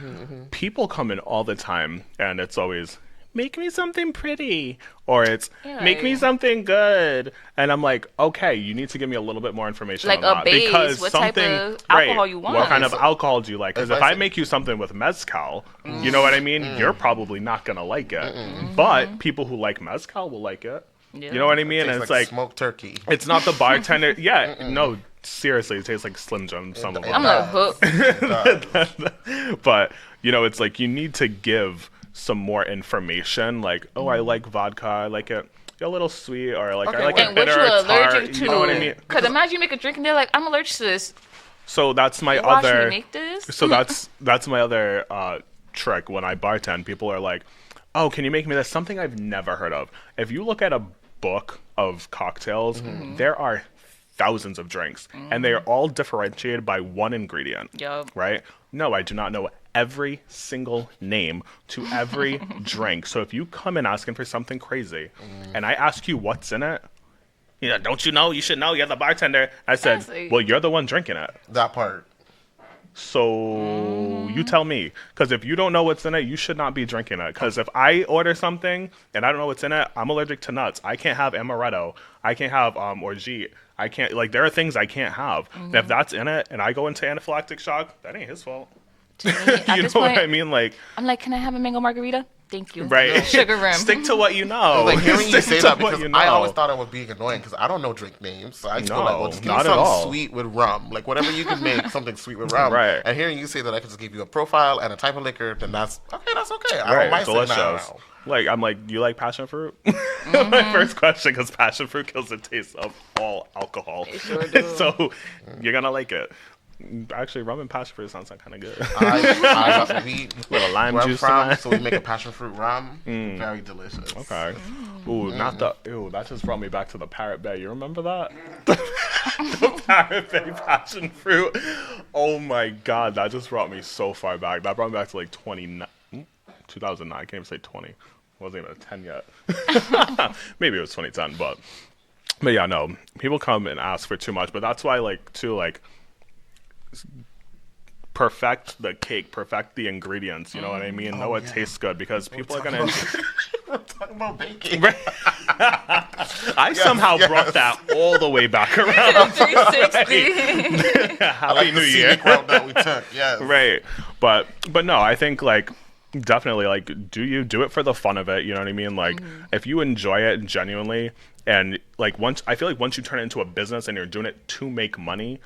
People come in all the time, and it's always make me something pretty, or it's Yeah, make me like- something good, and I'm like, okay, you need to give me a little bit more information Like on a that base, because what type something of alcohol you want. What kind of alcohol do you like? Because if I Advice- make you something with mezcal, you know what I mean, you're probably not gonna like it. But people who like mezcal will like it. Yeah. You know what I mean? Tastes And it's like like smoked turkey. it's not the bartender. Yeah, no, seriously, it tastes like Slim Jim. Some of It them. I'm like, hooked. But it's like you need to give some more information. Like, oh, I like vodka. I like it a little sweet, or like Okay, I like wait. it And what bitter you or tart. allergic to? You know what I mean? Because imagine you make a drink and they're like, I'm allergic to this. So that's my Watch me other. make this. So that's my other trick when I bartend. People are like, "Oh, can you make me this?" Something I've never heard of. If you look at a book of cocktails, there are thousands of drinks, and they are all differentiated by one ingredient. Yup. Right? No, I do not know every single name to every drink. So if you come in asking for something crazy, and I ask you what's in it. Yeah, don't you know? You should know. You're the bartender. I said, Honestly. well, you're the one drinking it. That part. So you tell me, because if you don't know what's in it, you should not be drinking it. Because if I order something and I don't know what's in it, I'm allergic to nuts. I can't have amaretto. I can't have orgeat. I can't, like, there are things I can't have. And if that's in it and I go into anaphylactic shock, that ain't his fault. To me, at You know this what point, I mean? Like, I'm like, can I have a mango margarita? Thank you. right? Sugar rim. Stick to what you know. Like hearing you Stick say to that what because you know. I always thought it was being annoying because I don't know drink names. So I just feel like, well, just give me not at something all. sweet with rum. Like whatever you can make something sweet with rum. Right. And hearing you say that I can just give you a profile and a type of liquor, then that's okay. That's okay. I Right, don't mind saying delicious. that now. Like, I'm like, do you like passion fruit? My first question, because passion fruit kills the taste of all alcohol. It sure do. So you're gonna like it. Actually, rum and passion fruit sounds kind of good. We Little lime where I'm juice from, in that. so we make a passion fruit rum. Very delicious. Okay. Ooh, not the. Ew, that just brought me back to the Parrot Bay. You remember that? The Parrot Bay passion fruit. Oh my god, that just brought me so far back. That brought me back to like 2009. I can't even say 20. Wasn't even 10 yet. Maybe it was 2010, but yeah, no. People come and ask for too much, but that's why, like, too, like, perfect the cake, perfect the ingredients. You know what I mean? Know it tastes good because people are gonna. We're talking about baking. Right. I somehow brought that all the way back around. 360. Happy New Year. Scenic route that we took. Yes. Right. But no, I think like definitely like do it for the fun of it, you know what I mean? Like if you enjoy it genuinely and like once you turn it into a business and you're doing it to make money,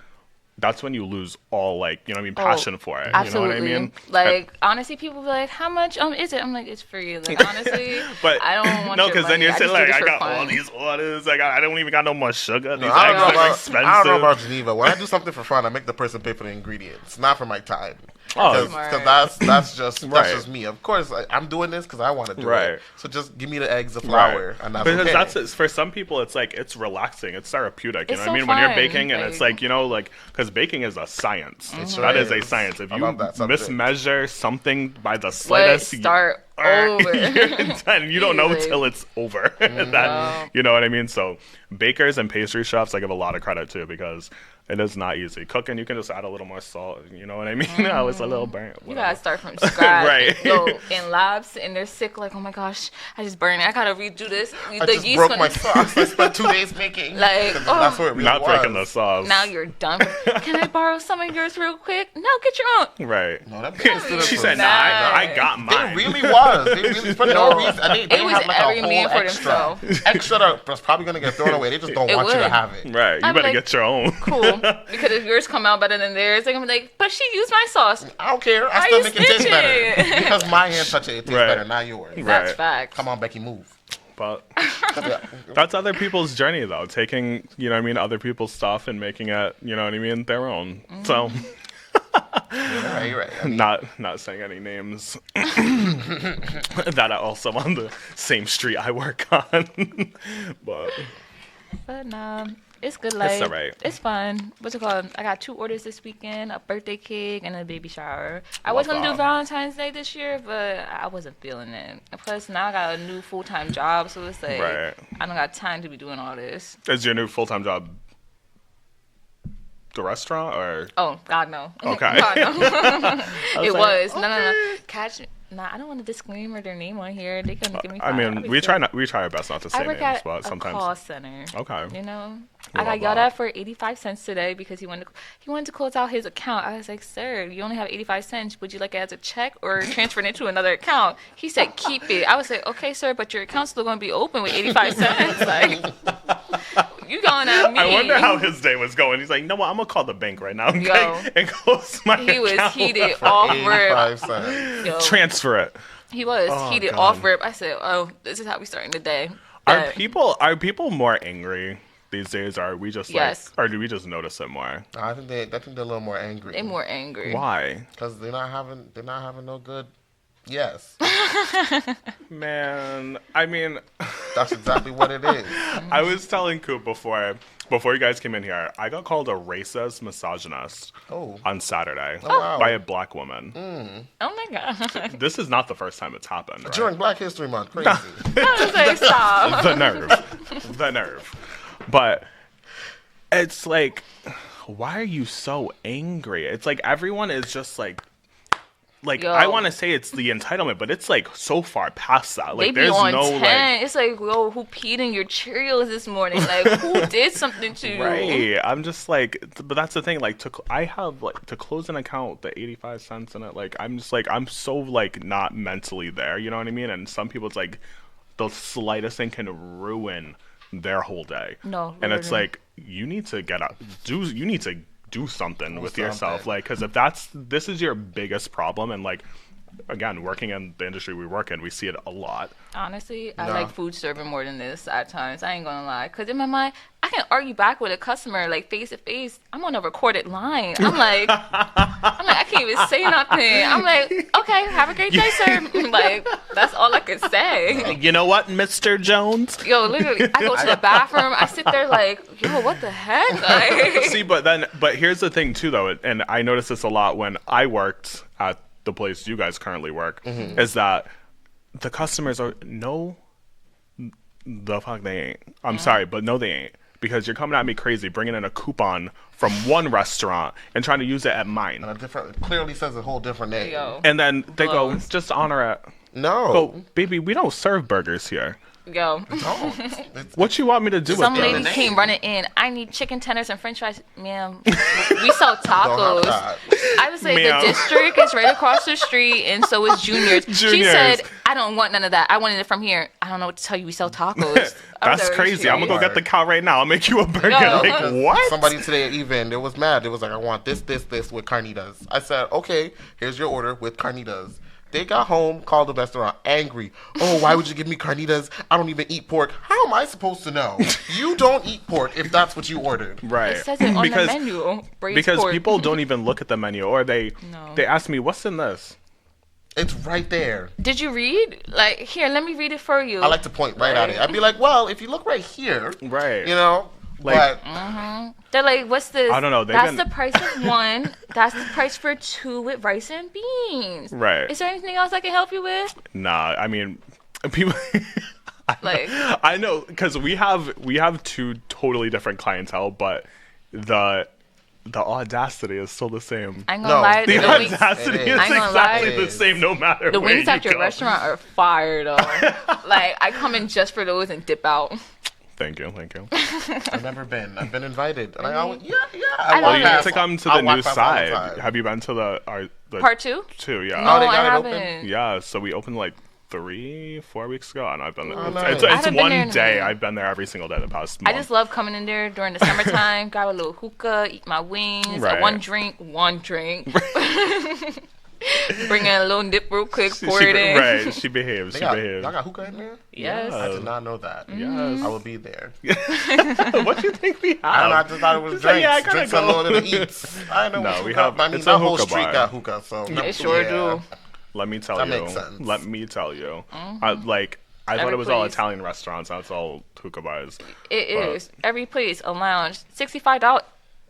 that's when you lose all like, you know what I mean, passion for it. Absolutely. You know what I mean? Like honestly, people be like, "How much is it?" I'm like, "It's free." Like honestly, But I don't want no, your because then money. you're saying like, I got fun. all these orders. I don't even got no more sugar. These I eggs don't, know are about, expensive. I don't know about Geneva. When I do something for fun, I make the person pay for the ingredients, not for my time. Oh, Because that's just Right. me. Of course, I'm doing this because I want to do Right. it. So just give me the eggs, the flour, and that's because okay. that's for some people it's like it's relaxing, it's therapeutic, you It's know what I so mean, when you're fun, baking and it's like- like, you know, like because baking is a science. sure That is a is. science. If I you love that subject. mismeasure something by the What slightest start over? and you don't know Easily. till it's over. That, you know what I mean? So bakers and pastry chefs I give a lot of credit to because it is not easy. Cooking, you can just add a little more salt. You know what I mean? I was a little burnt. You whatever. gotta start from scratch. Right. Yo, in labs, and they're sick. Like, oh my gosh, I just burned it. I gotta redo this. I just broke my sauce. I spent 2 days making. Like, That's oh. what it really Not was. breaking the sauce. Now you're done. Can I borrow some of yours real quick? No, get your own. Right. No, that business did it She for said, me. "Nah, I got It mine." really was. They really, for no reason. They was have like every a whole man for extra. themselves. Extra that's probably going to get thrown away. They just don't It want you to would. have it. Right. You I'm better like, get your own. Cool. Because if yours come out better than theirs, they're gonna be like, but she used my sauce. I don't care. I Why still you make it taste snitching? better. Because my hand touch it tastes Right. better, not yours. That's Right. facts. Come on, Becky, move. But that's other people's journey, though. Taking, you know what I mean, other people's stuff and making it, you know what I mean, their own. So, You're right. I mean, not saying any names that are also on the same street I work on. But But no, it's good life. alright. It's fun. What's it called? I got 2 orders this weekend: a birthday cake and a baby shower. I was gonna do that. Valentine's Day this year, but I wasn't feeling it. And plus, now I got a new full-time job, so it's like Right. I don't got time to be doing all this. is your new full-time job the restaurant or? Oh God, no. Okay. God, no. It like, was no. Catch me. Nah, I don't want to disclaimer their name on here. They couldn't give me. I mean, we try our best not to say I work names, at but a sometimes. call center. Okay. You know, We I got love yelled that. at for 85 cents today because he wanted to close out his account. I was like, sir, you only have 85 cents. Would you like it as a check or transfer it to another account? He said, keep it. I was like, okay, sir, but your account's still going to be open with 85 cents. Like, you going at me? I wonder how his day was going. He's like, no, I'm gonna call the bank right now Yo. and close my He was account. heated off rip. 85 cents. Yo, Transfer it. he was Oh, heated God. off rip. I said, oh, this is how we starting the day. Are But people more angry these days? Or are we just Yes. like, or do we just notice it more? I think they're a little more angry. they more angry. Why? Because they're not having no good. Yes, Man, I mean, that's exactly what it is. I was telling Coop before you guys came in here, I got called a racist misogynist Oh. on Saturday wow. by a black woman. Oh my God. This is not the first time it's happened. Right? During Black History Month, crazy. I was like, stop. the nerve. But it's like, why are you so angry? It's like everyone is just like Yo. I want to say it's the entitlement, but it's like so far past that. Like They be there's on no 10. like. It's like, yo, who peed in your Cheerios this morning? Like, who did something to you? Right, I'm just like, but that's the thing. Like, I have like to close an account, the 85 cents in it. Like, I'm just like, I'm so like not mentally there. You know what I mean? And some people, it's like the slightest thing can ruin their whole day. No, and it's literally. like you need to get up. You need to do something with yourself. something. Like, because if this is your biggest problem, and like, again, working in the industry we work in, we see it a lot. Honestly, I Nah. like food serving more than this at times. I ain't gonna lie. Because in my mind, I can argue back with a customer, like, face to face. I'm on a recorded line. I'm like, I can't even say nothing. I'm like, okay, have a great day, sir. Like, that's all I could say. You know what, Mr. Jones? Yo, literally, I go to the bathroom. I sit there like, yo, what the heck? Like, See, but here's the thing too, though, and I noticed this a lot when I worked at the place you guys currently work, is that the customers are no, the fuck they ain't. I'm sorry, but no, they ain't. because you're coming at me crazy, bringing in a coupon from one restaurant and trying to use it at mine. And clearly says a whole different name. Yo. And then they go, Blows. just honor it. No. Go, baby, we don't serve burgers here. Yo. Don't. It's- What you want me to do Some with lady them? came running in. I need chicken tenders and french fries. Ma'am, we sell Don't have tacos. that. I would say Ma'am. the district is right across the street, and so is Junior's. She Junior's. said, I don't want none of that. I wanted it from here. I don't know what to tell you. We sell tacos. I was That's like, crazy. I'm gonna go get the cow right now. I'll make you a burger. Yo. Like, what? Somebody today at Even, it was mad. It was like, I want this with carnitas. I said, okay, here's your order with carnitas. They got home, called the restaurant, angry. Oh, why would you give me carnitas? I don't even eat pork. How am I supposed to know? You don't eat pork if that's what you ordered. Right. It says it on the menu. Braised because pork. people don't even look at the menu, or they ask me, what's in this? It's right there. Did you read? Like, here, let me read it for you. I like to point right at it. I'd be like, well, if you look right here, Right. you know, Like- but They're like, what's this? I don't know, That's been- the price of one. That's the price for two with rice and beans. Right. Is there anything else I can help you with? Nah, I mean, people. Like, I know, because we have two totally different clientele, but the audacity is still the same. I ain't gonna No. lie. The The wings, audacity It is is. I ain't gonna lie. exactly the same no matter the where wings you at your go. restaurant are fire though. Like, I come in just for those and dip out. Thank you. I've never been. I've been invited. And I always, yeah. I walk love You it. need past- to come to I the walk new past all the side. time. Have you been to the Part two? two? Yeah. No, they I got it open? haven't. Yeah, so we opened like 3-4 weeks ago, and I've been there. Oh, It's, nice. it's, I it's haven't been one there in a day. minute. I've been there every single day the past I month. just love coming in there during the summertime, grab a little hookah, eat my wings, Right. one drink. Bring in a little nip real quick, pour she, it in. Right, she behaves. They She got, behaves. y'all got hookah in there? Yes. I did not know that. Yes. I will be there. What do you think we have? I don't know. I just thought it was Just like, drinks. yeah, I gotta Drinks go. unloaded to eats. I know. No, what we hookah- have- I mean, it's a that whole hookah street bar. got hookah. So It sure do. Let me tell That you. makes sense. Let me tell you. I thought Every it was all place. Italian restaurants. That's all hookah bars. It But- is. Every place, a lounge, $65.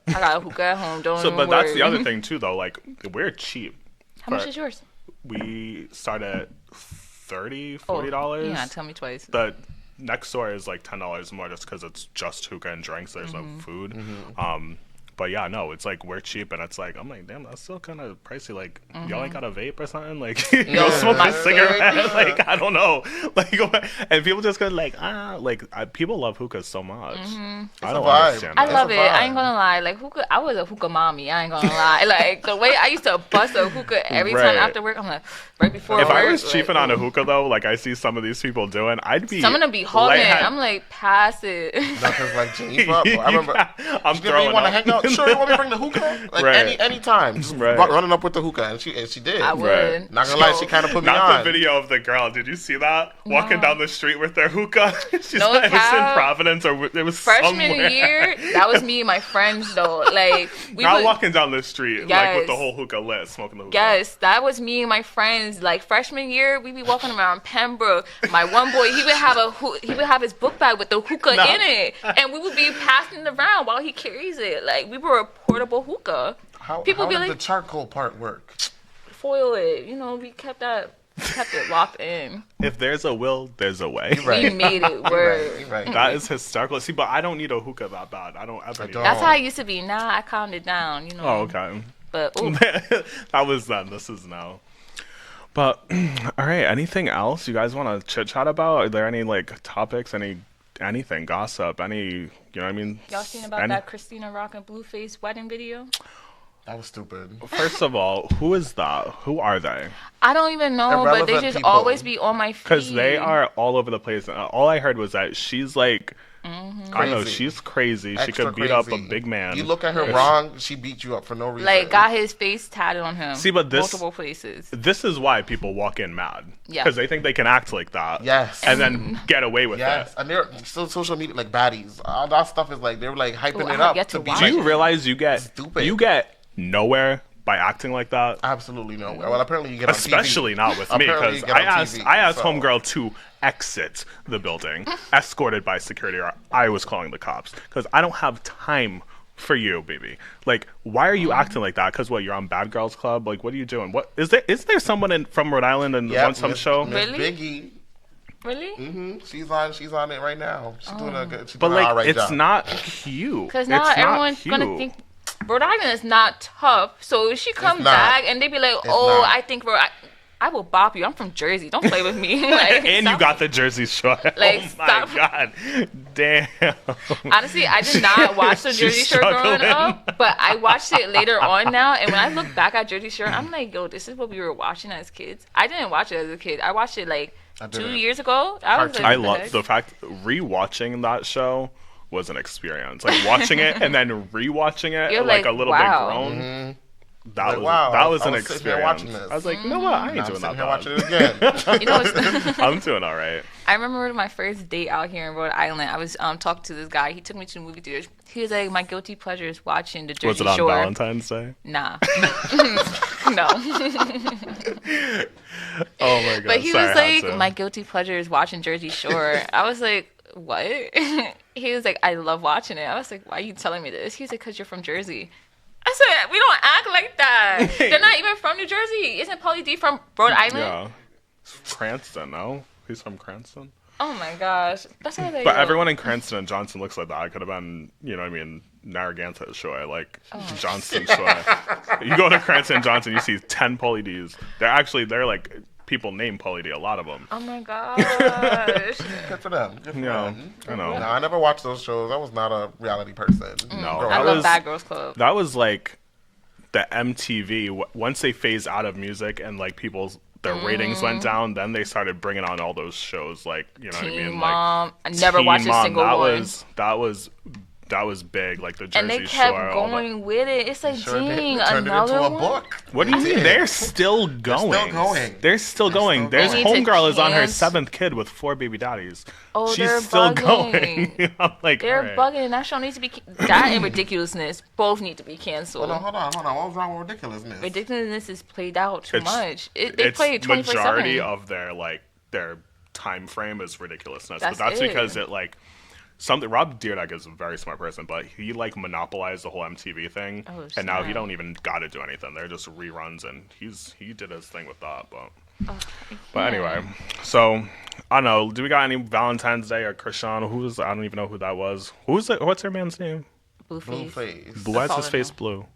I got a hookah at home. Don't So, even but that's the worry. other thing too, though. Like, we're cheap. How much but is yours? We start at $30, Oh, $40. yeah, tell me twice. The next door is like $10 more just because it's just hookah and drinks. There's no food. But yeah, no, it's like we're cheap, and it's like I'm like, damn, that's still kind of pricey. Like, y'all ain't got a vape or something? Like, y'all smoke my a cigarette? third. Like, I don't know. Like, and people just go like, people love hookah so much. I don't vibe. understand I that. love a it. I ain't vibe. gonna lie. Like hookah, I was a hookah mommy. I ain't gonna lie. Like the way I used to bust a hookah every Right. time after work. I'm like, right before If work. I was like, cheaping on a hookah though, like I see some of these people doing, I'd be some of them be holding. lightheaded. I'm like, pass it. Because like Jenny Bravo. I remember. I'm You throwing want to up. hang out? Sure, you want me to bring the hookah? Like Right. any time, just Right. running up with the hookah, and she did. I would. Right. Not gonna lie, she kind of put me Not on. the video of the girl. Did you see that? Walking No. down the street with their hookah. She's No it was in cap. Providence or it was Freshman somewhere. year, that was me and my friends though. Like we Not would, walking down the street like with the Yes. whole hookah lit, smoking the hookah. Yes, that was me and my friends. Like freshman year, we be walking around Pembroke. My one boy, he would have his book bag with the hookah No. in it, and we would be passing it around while he carries it. Like we were a portable hookah. How, People how be did like- the charcoal part work? Foil it, we kept it locked in. If there's a will, there's a way. We made it work. Right, right. That is hysterical. See, but I don't need a hookah that bad. I don't ever need don't. That's how I used to be. Now I calmed it down. Oh, okay. But ooh, That was then. This is now. But all right. Anything else you guys want to chit chat about? Are there any like topics? Anything gossip? Any? You know what I mean? y'all seen about Any- that Christina Rock and Blueface wedding video? That was stupid. First of all, who is that? Who are they? I don't even know, but they Irrelevant just people. always be on my feed. Because they are all over the place. All I heard was that she's like, I don't know, Crazy. she's crazy. She Extra could beat up a crazy. big man. You look at her If- wrong, she beat you up for no reason. like got his face tatted on him. See, but this- multiple places. This is why people walk in mad. Yeah. Because they think they can act like that. Yes. And then get away with Yes, it. and they're still social media like baddies. All that stuff is like they're like hyping Ooh, I it have up yet to to be watch Do like, you realize you get Stupid. nowhere by acting like that? absolutely nowhere. Well, apparently you get on TV. Especially not with me, Apparently because you get I on asked TV, so- homegirl to exit the building, escorted by security, or I was calling the cops because I don't have time for you, baby. Like, why are you acting like that? Because what, you're on Bad Girls Club? Like, what are you doing? What is there? Is there someone from Rhode Island and Yep, on some Miss- show? Miss Really? Biggie. Really? She's on it right now. She's doing a good. She's But doing an like, alright it's job. not cute. Because It's now not everyone's cute. gonna think Rhode Island is not tough. So if she comes not. back and they be like, It's "Oh, not. I think I will bop you. I'm from Jersey. Don't play with me." Like, And you stop. got the Jersey Shore. Like, oh my stop. god, damn. Honestly, I did not watch the She's Jersey Shore growing struggling. up, but I watched it later on now. And when I look back at Jersey Shore, I'm like, yo, this is what we were watching as kids. I didn't watch it as a kid. I watched it like I 2 didn't. years ago. I was Cartoon. like, I what the love heck? the fact rewatching that show was an experience. Like watching it and then rewatching it, You're like like, a little wow. bit grown. That Like, was wow, that was I an was sitting here experience. watching this. I was like, you know what? I ain't Now I'm doing sitting that here bad. watching it again. You know what's I'm doing all right. I remember my first date out here in Rhode Island. I was talking to this guy. He took me to the movie theaters. He was like, my guilty pleasure is watching the Jersey Was it on Shore. Valentine's Day? Nah. No. Oh my god! But he Sorry, was I had like, to. my guilty pleasure is watching Jersey Shore. I was like, what? He was like, I love watching it. I was like, why are you telling me this? He was like, because you're from Jersey. I said, we don't act like that. They're not even from New Jersey. Isn't Pauly D from Rhode Island? Yeah, Cranston. No, he's from Cranston. Oh my gosh. That's what I But everyone in Cranston and Johnson looks like that. I could have been, you know what I mean, Narragansett Shore, like Oh. Johnson Shore. You go to Cranston and Johnson, you see 10 Pauly Ds. They're like people named Pauly D, a lot of them. Oh my gosh. Good for them. Good for Yeah, them. I know. No, I never watched those shows. I was not a reality person. No, Growing I that up. love was- Bad Girls Club. That was like the MTV. Once they phased out of music and like their ratings went down, then they started bringing on all those shows, like, you know what I Teen mean, Mom. I like never Teen watched a Mom. single that one. that was big, like the Jersey And they kept Shore. all that. going with it. It's like, Sure did. dang, They turned it another into a one? book. What do you mean? did. They're still going. still going. They're still going. still There's going. They need to Homegirl is on her cancel- 7th kid with 4 baby daddies. Oh, She's they're still bugging. going. I'm like, They're alright. bugging. That show needs to be... That and Ridiculousness both need to be canceled. Hold on. What was wrong with ridiculousness? Ridiculousness is played out too It's- much. They It's play it 24/7. majority of their time frame is ridiculousness, That's but that's it. because it like something. Rob Dyrdek is a very smart person, but he like monopolized the whole MTV thing, Oh, and now he snap. don't even got to do anything. They're just reruns, and he did his thing with that. But Yeah. anyway, so I don't know. Do we got any Valentine's Day or Krishan? I don't even know who that was. Who's it? What's her man's name? Blueface. Blueface. Why is his all I face know. blue?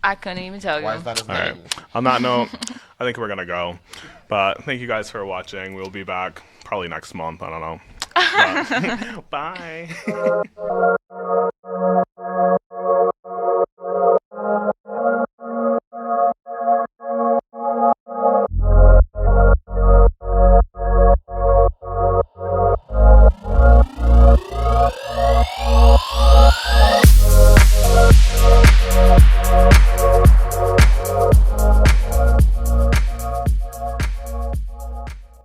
I couldn't even tell you. Why is that his All name? right. On that note, I think we're gonna go. But thank you guys for watching. We'll be back probably next month. I don't know. But, bye.